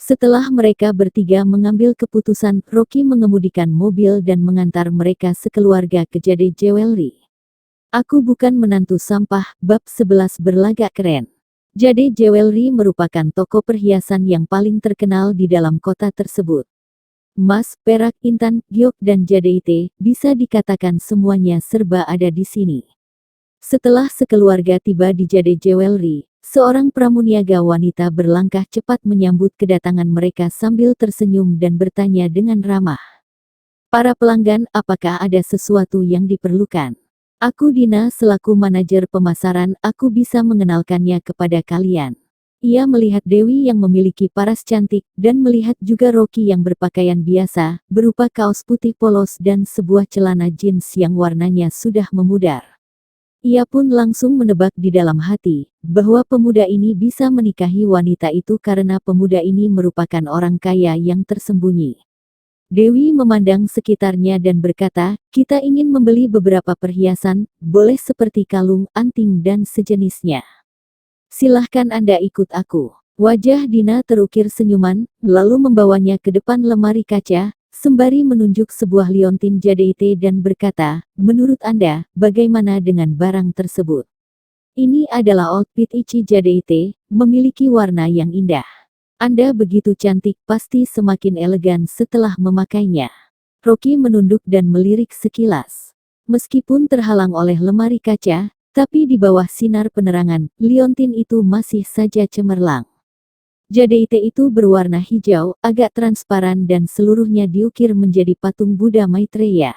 Setelah mereka bertiga mengambil keputusan, Rocky mengemudikan mobil dan mengantar mereka sekeluarga ke Jade Jewelry. Aku bukan menantu sampah, bab 11 berlagak keren. Jade Jewelry merupakan toko perhiasan yang paling terkenal di dalam kota tersebut. Emas, perak, intan, giok dan jadeite, bisa dikatakan semuanya serba ada di sini. Setelah sekeluarga tiba di Jade Jewelry, seorang pramuniaga wanita berlangkah cepat menyambut kedatangan mereka sambil tersenyum dan bertanya dengan ramah. Para pelanggan, apakah ada sesuatu yang diperlukan? Aku Dina selaku manajer pemasaran, aku bisa mengenalkannya kepada kalian. Ia melihat Dewi yang memiliki paras cantik, dan melihat juga Rocky yang berpakaian biasa, berupa kaos putih polos dan sebuah celana jeans yang warnanya sudah memudar. Ia pun langsung menebak di dalam hati, bahwa pemuda ini bisa menikahi wanita itu karena pemuda ini merupakan orang kaya yang tersembunyi. Dewi memandang sekitarnya dan berkata, kita ingin membeli beberapa perhiasan, boleh seperti kalung, anting dan sejenisnya. Silahkan Anda ikut aku. Wajah Dina terukir senyuman, lalu membawanya ke depan lemari kaca, sembari menunjuk sebuah liontin jadeite dan berkata, menurut Anda, bagaimana dengan barang tersebut? Ini adalah outfit Ichi jadeite, memiliki warna yang indah. Anda begitu cantik, pasti semakin elegan setelah memakainya. Rocky menunduk dan melirik sekilas. Meskipun terhalang oleh lemari kaca, tapi di bawah sinar penerangan, liontin itu masih saja cemerlang. Jadeite itu berwarna hijau, agak transparan dan seluruhnya diukir menjadi patung Buddha Maitreya.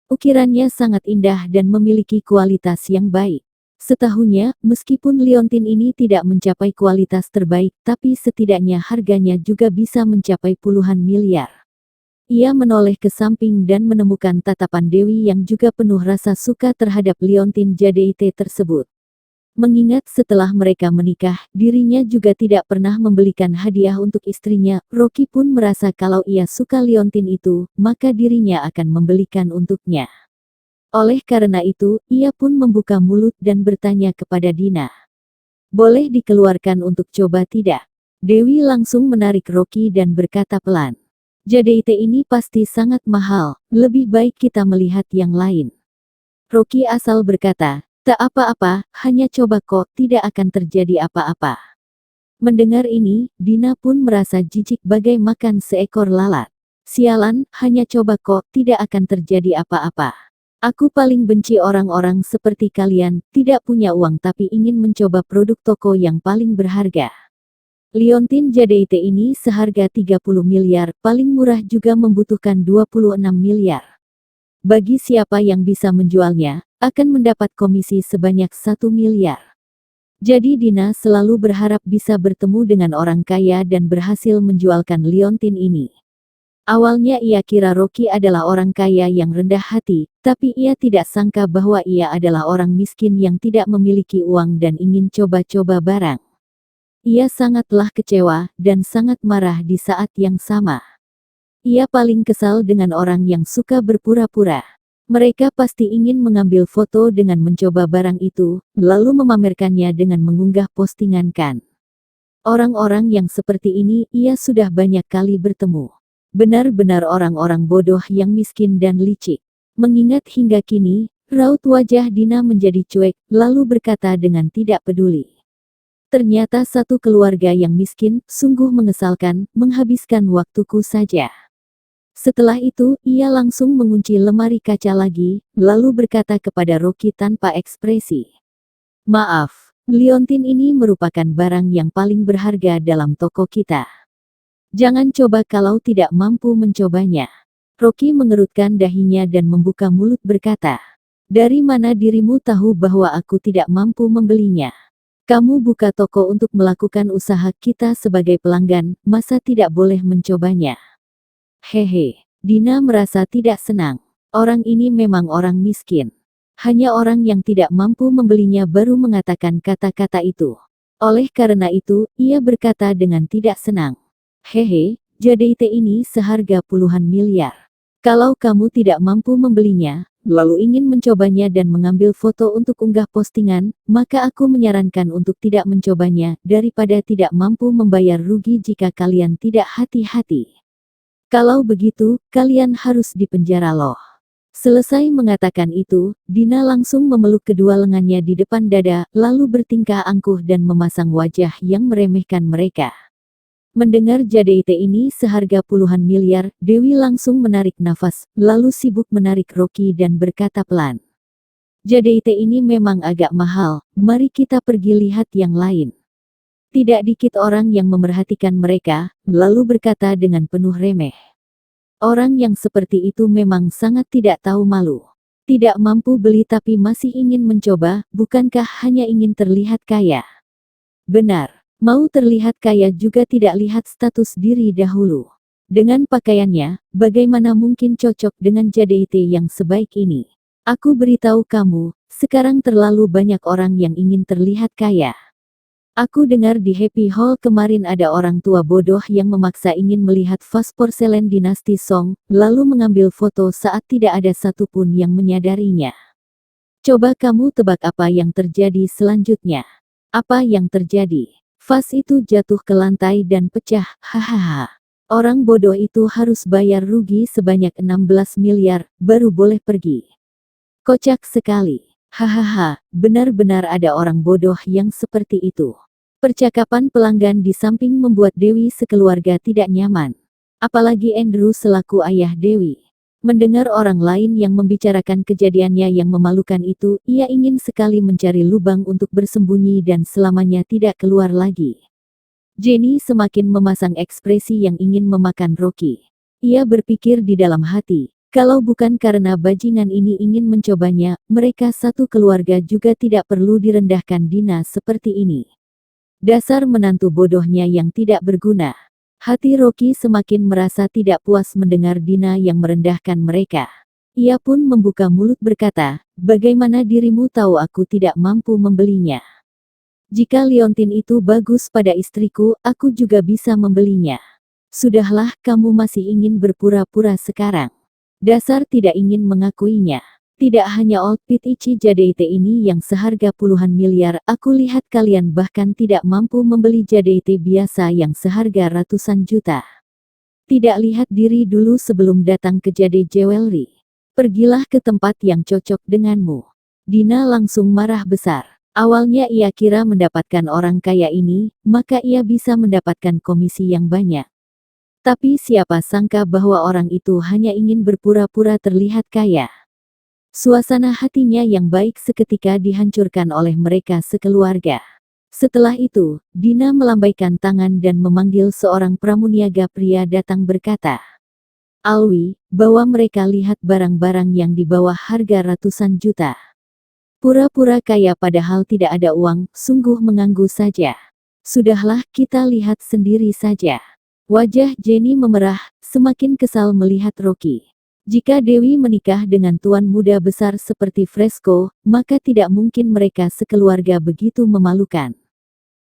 Ukirannya sangat indah dan memiliki kualitas yang baik. Setahunya, meskipun liontin ini tidak mencapai kualitas terbaik, tapi setidaknya harganya juga bisa mencapai puluhan miliar. Ia menoleh ke samping dan menemukan tatapan Dewi yang juga penuh rasa suka terhadap liontin jadeite tersebut. Mengingat setelah mereka menikah, dirinya juga tidak pernah membelikan hadiah untuk istrinya, Rocky pun merasa kalau ia suka liontin itu, maka dirinya akan membelikan untuknya. Oleh karena itu, ia pun membuka mulut dan bertanya kepada Dina. Boleh dikeluarkan untuk coba tidak? Dewi langsung menarik Rocky dan berkata pelan. Jadeite ini pasti sangat mahal, lebih baik kita melihat yang lain. Rocky asal berkata, tak apa-apa, hanya coba kok, tidak akan terjadi apa-apa. Mendengar ini, Dina pun merasa jijik bagai makan seekor lalat. Sialan, hanya coba kok, tidak akan terjadi apa-apa. Aku paling benci orang-orang seperti kalian, tidak punya uang tapi ingin mencoba produk toko yang paling berharga. Liontin jadeite ini seharga 30 miliar, paling murah juga membutuhkan 26 miliar. Bagi siapa yang bisa menjualnya, akan mendapat komisi sebanyak 1 miliar. Jadi Dina selalu berharap bisa bertemu dengan orang kaya dan berhasil menjualkan liontin ini. Awalnya ia kira Rocky adalah orang kaya yang rendah hati, tapi ia tidak sangka bahwa ia adalah orang miskin yang tidak memiliki uang dan ingin coba-coba barang. Ia sangatlah kecewa, dan sangat marah di saat yang sama. Ia paling kesal dengan orang yang suka berpura-pura. Mereka pasti ingin mengambil foto dengan mencoba barang itu, lalu memamerkannya dengan mengunggah postingan kan. Orang-orang yang seperti ini, ia sudah banyak kali bertemu. Benar-benar orang-orang bodoh yang miskin dan licik. Mengingat hingga kini, raut wajah Dina menjadi cuek, lalu berkata dengan tidak peduli. Ternyata satu keluarga yang miskin, sungguh mengesalkan, menghabiskan waktuku saja. Setelah itu, ia langsung mengunci lemari kaca lagi, lalu berkata kepada Rocky tanpa ekspresi. Maaf, liontin ini merupakan barang yang paling berharga dalam toko kita. Jangan coba kalau tidak mampu mencobanya. Rocky mengerutkan dahinya dan membuka mulut berkata, dari mana dirimu tahu bahwa aku tidak mampu membelinya? Kamu buka toko untuk melakukan usaha kita sebagai pelanggan, masa tidak boleh mencobanya? Hehe, Dina merasa tidak senang. Orang ini memang orang miskin. Hanya orang yang tidak mampu membelinya baru mengatakan kata-kata itu. Oleh karena itu, ia berkata dengan tidak senang. Hehe, JDT ini seharga puluhan miliar. Kalau kamu tidak mampu membelinya, lalu ingin mencobanya dan mengambil foto untuk unggah postingan, maka aku menyarankan untuk tidak mencobanya, daripada tidak mampu membayar rugi jika kalian tidak hati-hati. Kalau begitu, kalian harus dipenjara loh. Selesai mengatakan itu, Dina langsung memeluk kedua lengannya di depan dada, lalu bertingkah angkuh dan memasang wajah yang meremehkan mereka. Mendengar JDT ini seharga puluhan miliar, Dewi langsung menarik nafas, lalu sibuk menarik Rocky dan berkata pelan. JDT ini memang agak mahal, mari kita pergi lihat yang lain. Tidak dikit orang yang memerhatikan mereka, lalu berkata dengan penuh remeh. Orang yang seperti itu memang sangat tidak tahu malu. Tidak mampu beli tapi masih ingin mencoba, bukankah hanya ingin terlihat kaya? Benar. Mau terlihat kaya juga tidak lihat status diri dahulu. Dengan pakaiannya, bagaimana mungkin cocok dengan JDT yang sebaik ini? Aku beritahu kamu, sekarang terlalu banyak orang yang ingin terlihat kaya. Aku dengar di Happy Hall kemarin ada orang tua bodoh yang memaksa ingin melihat vas porselen dinasti Song, lalu mengambil foto saat tidak ada satupun yang menyadarinya. Coba kamu tebak apa yang terjadi selanjutnya? Apa yang terjadi? Vas itu jatuh ke lantai dan pecah, hahaha. Orang bodoh itu harus bayar rugi sebanyak 16 miliar, baru boleh pergi. Kocak sekali. Hahaha, benar-benar ada orang bodoh yang seperti itu. Percakapan pelanggan di samping membuat Dewi sekeluarga tidak nyaman. Apalagi Andrew selaku ayah Dewi. Mendengar orang lain yang membicarakan kejadiannya yang memalukan itu, ia ingin sekali mencari lubang untuk bersembunyi dan selamanya tidak keluar lagi. Jenny semakin memasang ekspresi yang ingin memakan Rocky. Ia berpikir di dalam hati, kalau bukan karena bajingan ini ingin mencobanya, mereka satu keluarga juga tidak perlu direndahkan Dina seperti ini. Dasar menantu bodohnya yang tidak berguna. Hati Rocky semakin merasa tidak puas mendengar Dina yang merendahkan mereka. Ia pun membuka mulut berkata, bagaimana dirimu tahu aku tidak mampu membelinya? Jika liontin itu bagus pada istriku, aku juga bisa membelinya. Sudahlah, kamu masih ingin berpura-pura sekarang. Dasar tidak ingin mengakuinya. Tidak hanya Old Pit Ichi JDT ini yang seharga puluhan miliar, aku lihat kalian bahkan tidak mampu membeli JDT biasa yang seharga ratusan juta. Tidak lihat diri dulu sebelum datang ke JD Jewelry. Pergilah ke tempat yang cocok denganmu. Dina langsung marah besar. Awalnya ia kira mendapatkan orang kaya ini, maka ia bisa mendapatkan komisi yang banyak. Tapi siapa sangka bahwa orang itu hanya ingin berpura-pura terlihat kaya. Suasana hatinya yang baik seketika dihancurkan oleh mereka sekeluarga. Setelah itu, Dina melambaikan tangan dan memanggil seorang pramuniaga pria datang berkata, Alwi, bawa mereka lihat barang-barang yang di bawah harga ratusan juta. Pura-pura kaya padahal tidak ada uang, sungguh mengganggu saja. Sudahlah, kita lihat sendiri saja. Wajah Jenny memerah, semakin kesal melihat Rocky. Jika Dewi menikah dengan tuan muda besar seperti Fresco, maka tidak mungkin mereka sekeluarga begitu memalukan.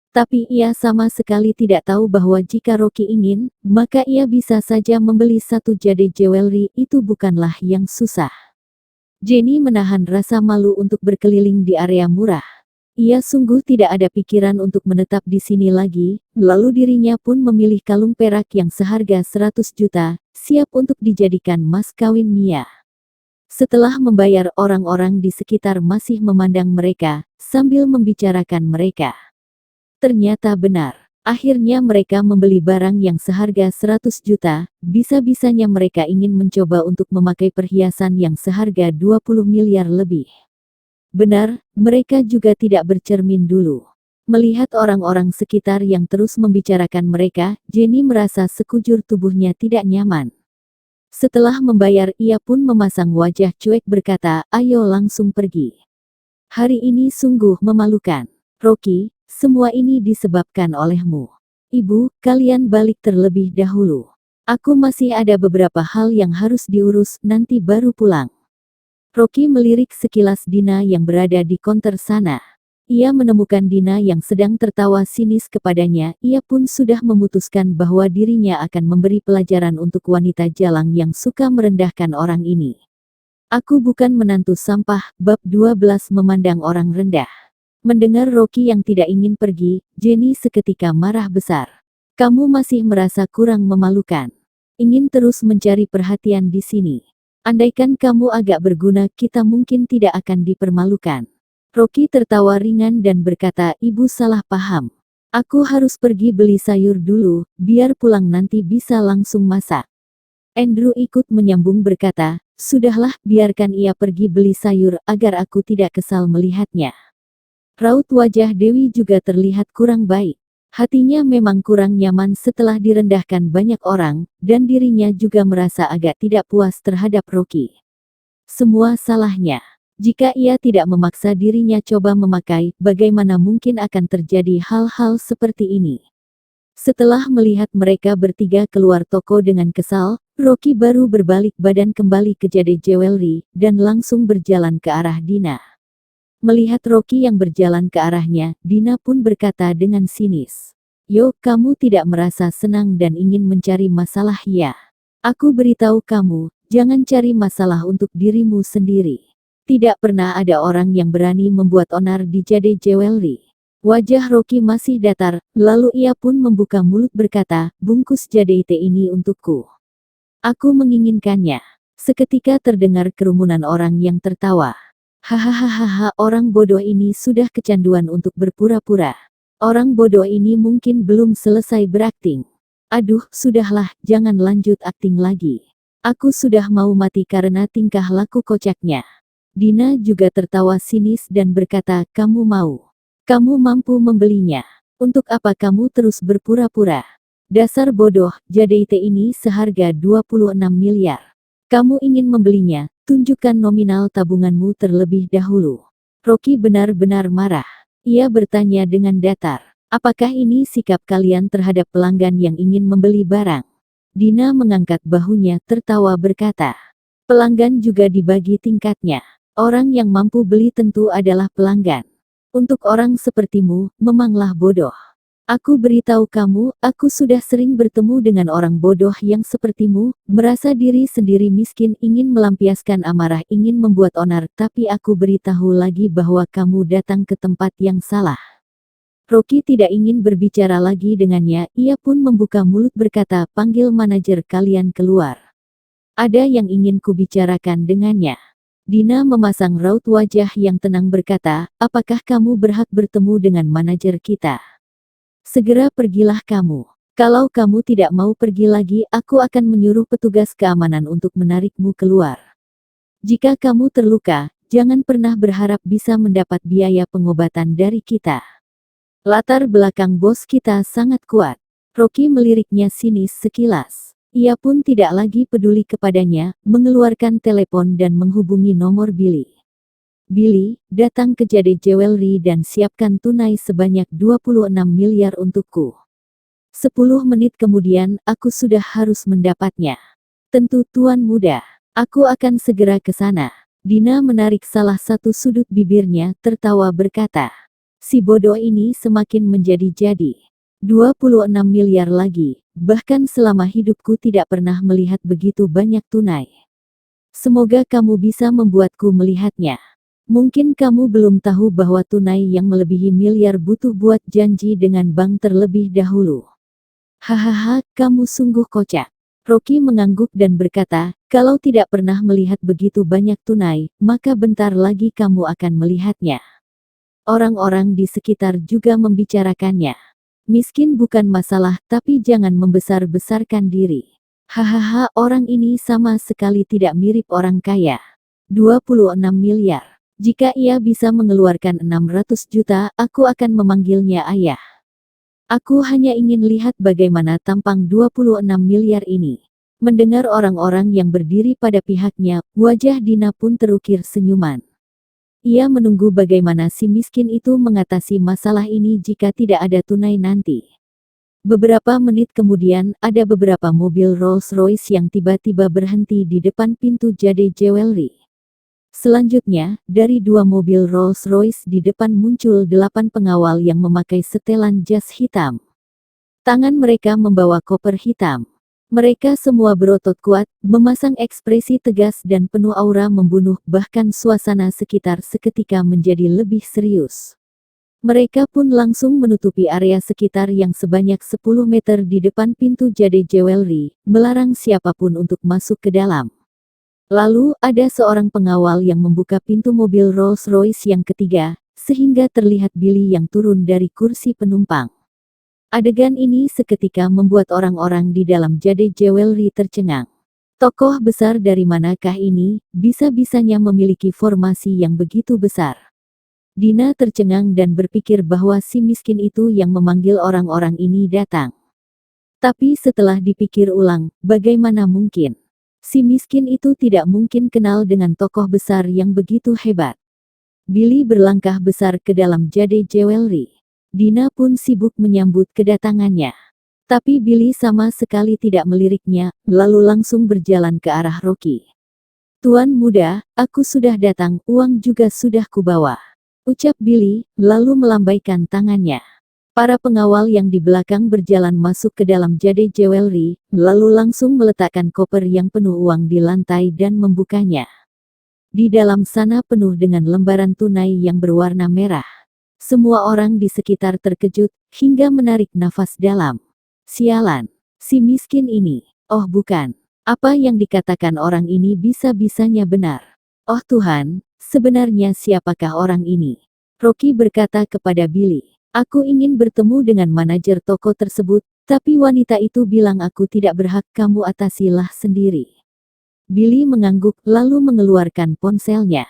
Tapi ia sama sekali tidak tahu bahwa jika Rocky ingin, maka ia bisa saja membeli satu JD Jewelry, itu bukanlah yang susah. Jenny menahan rasa malu untuk berkeliling di area murah. Ia sungguh tidak ada pikiran untuk menetap di sini lagi, lalu dirinya pun memilih kalung perak yang seharga 100 juta, siap untuk dijadikan mas kawin Mia. Setelah membayar, orang-orang di sekitar masih memandang mereka, sambil membicarakan mereka. Ternyata benar. Akhirnya mereka membeli barang yang seharga 100 juta, bisa-bisanya mereka ingin mencoba untuk memakai perhiasan yang seharga 20 miliar lebih. Benar, mereka juga tidak bercermin dulu. Melihat orang-orang sekitar yang terus membicarakan mereka, Jenny merasa sekujur tubuhnya tidak nyaman. Setelah membayar, ia pun memasang wajah cuek berkata, ayo langsung pergi. Hari ini sungguh memalukan. Rocky, Semua ini disebabkan olehmu. Ibu, kalian balik terlebih dahulu. Aku masih ada beberapa hal yang harus diurus, nanti baru pulang. Rocky melirik sekilas Dina yang berada di konter sana. Ia menemukan Dina yang sedang tertawa sinis kepadanya. Ia pun sudah memutuskan bahwa dirinya akan memberi pelajaran untuk wanita jalang yang suka merendahkan orang ini. Aku bukan menantu sampah, bab 12 memandang orang rendah. Mendengar Rocky yang tidak ingin pergi, Jenny seketika marah besar. Kamu masih merasa kurang memalukan. Ingin terus mencari perhatian di sini. Andaikan kamu agak berguna, kita mungkin tidak akan dipermalukan. Rocky tertawa ringan dan berkata, ibu salah paham. Aku harus pergi beli sayur dulu, biar pulang nanti bisa langsung masak. Andrew ikut menyambung berkata, sudahlah, biarkan ia pergi beli sayur agar aku tidak kesal melihatnya. Raut wajah Dewi juga terlihat kurang baik. Hatinya memang kurang nyaman setelah direndahkan banyak orang, dan dirinya juga merasa agak tidak puas terhadap Rocky. Semua salahnya. Jika ia tidak memaksa dirinya coba memakai, bagaimana mungkin akan terjadi hal-hal seperti ini? Setelah melihat mereka bertiga keluar toko dengan kesal, Rocky baru berbalik badan kembali ke Jade Jewelry, dan langsung berjalan ke arah Dina. Melihat Rocky yang berjalan ke arahnya, Dina pun berkata dengan sinis. Yo, kamu tidak merasa senang dan ingin mencari masalah ya? Aku beritahu kamu, jangan cari masalah untuk dirimu sendiri. Tidak pernah ada orang yang berani membuat onar di Jade Jewelry. Wajah Rocky masih datar, lalu ia pun membuka mulut berkata, bungkus Jade ini untukku. Aku menginginkannya. Seketika terdengar kerumunan orang yang tertawa. Hahaha, orang bodoh ini sudah kecanduan untuk berpura-pura. Orang bodoh ini mungkin belum selesai berakting. Aduh, sudahlah, jangan lanjut akting lagi. Aku sudah mau mati karena tingkah laku kocaknya. Dina juga tertawa sinis dan berkata, kamu mau. Kamu mampu membelinya. Untuk apa kamu terus berpura-pura? Dasar bodoh, Jade ini seharga 26 miliar. Kamu ingin membelinya, tunjukkan nominal tabunganmu terlebih dahulu. Rocky benar-benar marah. Ia bertanya dengan datar. Apakah ini sikap kalian terhadap pelanggan yang ingin membeli barang? Dina mengangkat bahunya tertawa berkata. Pelanggan juga dibagi tingkatnya. Orang yang mampu beli tentu adalah pelanggan. Untuk orang sepertimu, memanglah bodoh. Aku beritahu kamu, aku sudah sering bertemu dengan orang bodoh yang sepertimu, merasa diri sendiri miskin, ingin melampiaskan amarah, ingin membuat onar, tapi aku beritahu lagi bahwa kamu datang ke tempat yang salah. Rocky tidak ingin berbicara lagi dengannya, ia pun membuka mulut berkata, panggil manajer kalian keluar. Ada yang ingin kubicarakan dengannya. Dina memasang raut wajah yang tenang berkata, apakah kamu berhak bertemu dengan manajer kita? Segera pergilah kamu. Kalau kamu tidak mau pergi lagi, aku akan menyuruh petugas keamanan untuk menarikmu keluar. Jika kamu terluka, jangan pernah berharap bisa mendapat biaya pengobatan dari kita. Latar belakang bos kita sangat kuat. Rocky meliriknya sinis sekilas. Ia pun tidak lagi peduli kepadanya, mengeluarkan telepon dan menghubungi nomor Billy. Billy, datang ke Jade Jewelry dan siapkan tunai sebanyak 26 miliar untukku. 10 menit kemudian, aku sudah harus mendapatnya. Tentu tuan muda, aku akan segera ke sana. Dina menarik salah satu sudut bibirnya, tertawa berkata. Si bodoh ini semakin menjadi-jadi. 26 miliar lagi, bahkan selama hidupku tidak pernah melihat begitu banyak tunai. Semoga kamu bisa membuatku melihatnya. Mungkin kamu belum tahu bahwa tunai yang melebihi miliar butuh buat janji dengan bank terlebih dahulu. Hahaha, kamu sungguh kocak. Rocky mengangguk dan berkata, kalau tidak pernah melihat begitu banyak tunai, maka bentar lagi kamu akan melihatnya. Orang-orang di sekitar juga membicarakannya. Miskin bukan masalah, tapi jangan membesar-besarkan diri. Hahaha, orang ini sama sekali tidak mirip orang kaya. 26 miliar. Jika ia bisa mengeluarkan 600 juta, aku akan memanggilnya ayah. Aku hanya ingin lihat bagaimana tampang 26 miliar ini. Mendengar orang-orang yang berdiri pada pihaknya, wajah Dina pun terukir senyuman. Ia menunggu bagaimana si miskin itu mengatasi masalah ini jika tidak ada tunai nanti. Beberapa menit kemudian, ada beberapa mobil Rolls-Royce yang tiba-tiba berhenti di depan pintu Jade Jewelry. Selanjutnya, dari 2 mobil Rolls-Royce di depan muncul 8 pengawal yang memakai setelan jas hitam. Tangan mereka membawa koper hitam. Mereka semua berotot kuat, memasang ekspresi tegas dan penuh aura membunuh, bahkan suasana sekitar seketika menjadi lebih serius. Mereka pun langsung menutupi area sekitar yang sebanyak 10 meter di depan pintu Jade Jewelry, melarang siapapun untuk masuk ke dalam. Lalu, ada seorang pengawal yang membuka pintu mobil Rolls-Royce yang ketiga, sehingga terlihat Billy yang turun dari kursi penumpang. Adegan ini seketika membuat orang-orang di dalam Jade Jewelry tercengang. Tokoh besar dari manakah ini, bisa-bisanya memiliki formasi yang begitu besar? Dina tercengang dan berpikir bahwa si miskin itu yang memanggil orang-orang ini datang. Tapi setelah dipikir ulang, bagaimana mungkin? Si miskin itu tidak mungkin kenal dengan tokoh besar yang begitu hebat. Billy berlangkah besar ke dalam Jade Jewelry. Dina pun sibuk menyambut kedatangannya. Tapi Billy sama sekali tidak meliriknya, lalu langsung berjalan ke arah Rocky. "Tuan muda, aku sudah datang, uang juga sudah kubawa," ucap Billy, lalu melambaikan tangannya. Para pengawal yang di belakang berjalan masuk ke dalam Jade Jewelry, lalu langsung meletakkan koper yang penuh uang di lantai dan membukanya. Di dalam sana penuh dengan lembaran tunai yang berwarna merah. Semua orang di sekitar terkejut, hingga menarik nafas dalam. Sialan, si miskin ini. Oh bukan, apa yang dikatakan orang ini bisa-bisanya benar. Oh Tuhan, sebenarnya siapakah orang ini? Rocky berkata kepada Billy. Aku ingin bertemu dengan manajer toko tersebut, tapi wanita itu bilang aku tidak berhak, kamu atasilah sendiri. Billy mengangguk lalu mengeluarkan ponselnya.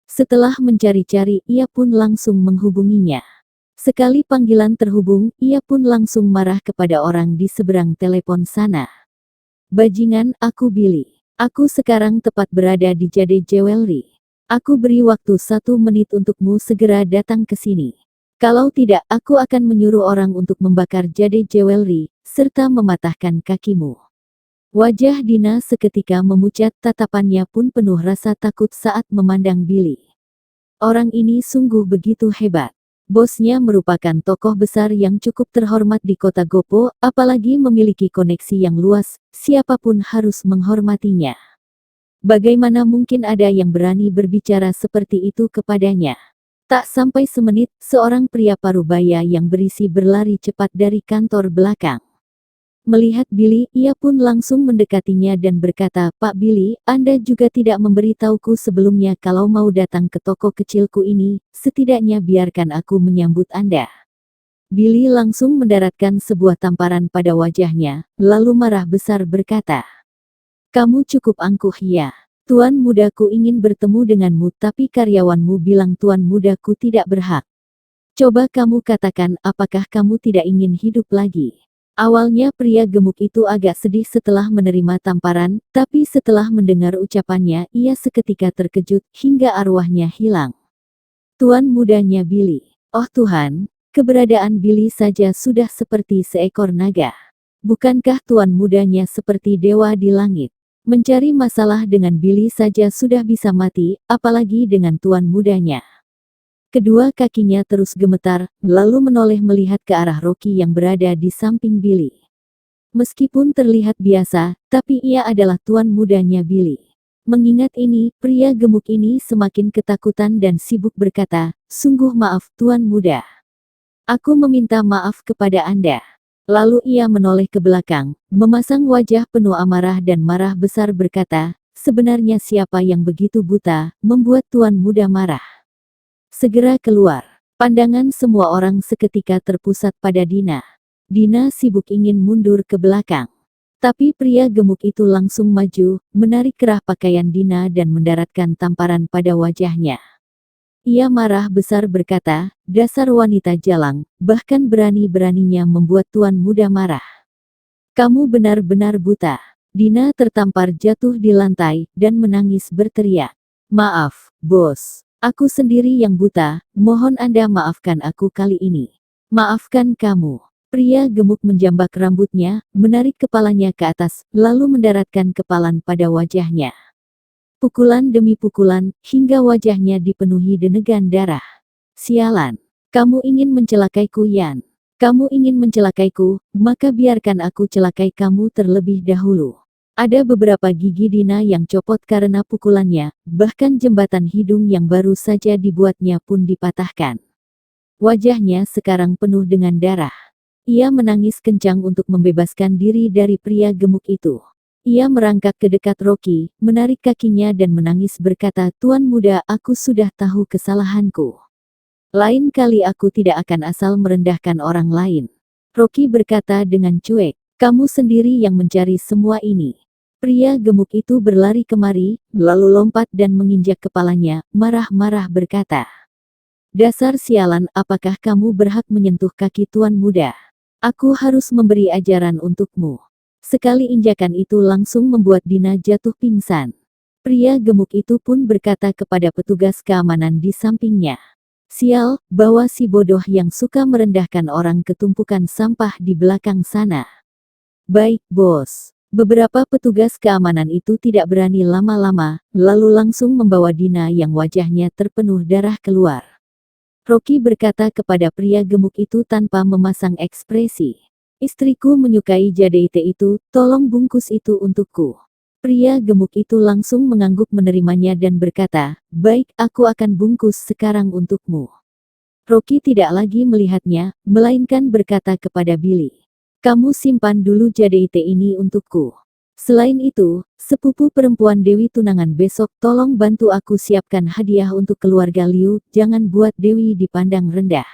Setelah mencari-cari, ia pun langsung menghubunginya. Sekali panggilan terhubung, ia pun langsung marah kepada orang di seberang telepon sana. Bajingan, aku Billy. Aku sekarang tepat berada di Jade Jewelry. Aku beri waktu 1 menit untukmu segera datang ke sini. Kalau tidak, aku akan menyuruh orang untuk membakar Jade Jewelry, serta mematahkan kakimu. Wajah Dina seketika memucat, tatapannya pun penuh rasa takut saat memandang Billy. Orang ini sungguh begitu hebat. Bosnya merupakan tokoh besar yang cukup terhormat di kota Gopo, apalagi memiliki koneksi yang luas, siapapun harus menghormatinya. Bagaimana mungkin ada yang berani berbicara seperti itu kepadanya? Tak sampai semenit, seorang pria parubaya yang berisi berlari cepat dari kantor belakang. Melihat Billy, ia pun langsung mendekatinya dan berkata, "Pak Billy, Anda juga tidak memberitahuku sebelumnya kalau mau datang ke toko kecilku ini, setidaknya biarkan aku menyambut Anda." Billy langsung mendaratkan sebuah tamparan pada wajahnya, lalu marah besar berkata, "Kamu cukup angkuh ya. Tuan mudaku ingin bertemu denganmu tapi karyawanmu bilang tuan mudaku tidak berhak. Coba kamu katakan apakah kamu tidak ingin hidup lagi?" Awalnya pria gemuk itu agak sedih setelah menerima tamparan, tapi setelah mendengar ucapannya ia seketika terkejut hingga arwahnya hilang. Tuan mudanya Billy. Oh Tuhan, keberadaan Billy saja sudah seperti seekor naga. Bukankah tuan mudanya seperti dewa di langit? Mencari masalah dengan Billy saja sudah bisa mati, apalagi dengan tuan mudanya. Kedua kakinya terus gemetar, lalu menoleh melihat ke arah Rocky yang berada di samping Billy. Meskipun terlihat biasa, tapi ia adalah tuan mudanya Billy. Mengingat ini, pria gemuk ini semakin ketakutan dan sibuk berkata, "Sungguh maaf tuan muda. Aku meminta maaf kepada Anda." Lalu ia menoleh ke belakang, memasang wajah penuh amarah dan marah besar berkata, "Sebenarnya siapa yang begitu buta, membuat tuan muda marah? Segera keluar." Pandangan semua orang seketika terpusat pada Dina. Dina sibuk ingin mundur ke belakang. Tapi pria gemuk itu langsung maju, menarik kerah pakaian Dina dan mendaratkan tamparan pada wajahnya. Ia marah besar berkata, "Dasar wanita jalang, bahkan berani-beraninya membuat tuan muda marah. Kamu benar-benar buta." Dina tertampar jatuh di lantai, dan menangis berteriak, "Maaf, bos. Aku sendiri yang buta, mohon Anda maafkan aku kali ini. Maafkan kamu. Pria gemuk menjambak rambutnya, menarik kepalanya ke atas, lalu mendaratkan kepalan pada wajahnya. Pukulan demi pukulan, hingga wajahnya dipenuhi denegan darah. Sialan. Kamu ingin mencelakaiku, Yan. Kamu ingin mencelakaiku, maka biarkan aku celakai kamu terlebih dahulu. Ada beberapa gigi Dina yang copot karena pukulannya, bahkan jembatan hidung yang baru saja dibuatnya pun dipatahkan. Wajahnya sekarang penuh dengan darah. Ia menangis kencang untuk membebaskan diri dari pria gemuk itu. Ia merangkak ke dekat Rocky, menarik kakinya dan menangis berkata, "Tuan muda, aku sudah tahu kesalahanku. Lain kali aku tidak akan asal merendahkan orang lain." Rocky berkata dengan cuek, "Kamu sendiri yang mencari semua ini." Pria gemuk itu berlari kemari, lalu lompat dan menginjak kepalanya, marah-marah berkata, "Dasar sialan, apakah kamu berhak menyentuh kaki tuan muda? Aku harus memberi ajaran untukmu." Sekali injakan itu langsung membuat Dina jatuh pingsan. Pria gemuk itu pun berkata kepada petugas keamanan di sampingnya, "Sial, bawa si bodoh yang suka merendahkan orang ke tumpukan sampah di belakang sana." "Baik, bos." Beberapa petugas keamanan itu tidak berani lama-lama, lalu langsung membawa Dina yang wajahnya terpenuh darah keluar. Rocky berkata kepada pria gemuk itu tanpa memasang ekspresi, "Istriku menyukai jadeit itu, tolong bungkus itu untukku." Pria gemuk itu langsung mengangguk menerimanya dan berkata, "Baik, aku akan bungkus sekarang untukmu." Rocky tidak lagi melihatnya, melainkan berkata kepada Billy, "Kamu simpan dulu jadeit ini untukku. Selain itu, sepupu perempuan Dewi tunangan besok tolong bantu aku siapkan hadiah untuk keluarga Liu, jangan buat Dewi dipandang rendah.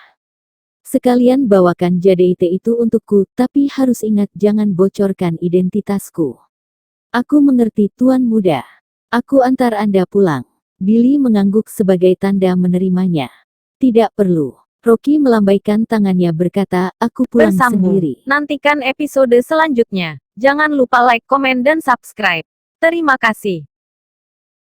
Sekalian bawakan jadeit itu untukku, tapi harus ingat jangan bocorkan identitasku." "Aku mengerti tuan muda. Aku antar Anda pulang." Billy mengangguk sebagai tanda menerimanya. "Tidak perlu." Rocky melambaikan tangannya berkata, "Aku pulang Bersambung. sendiri." Nantikan episode selanjutnya. Jangan lupa like, komen, dan subscribe. Terima kasih.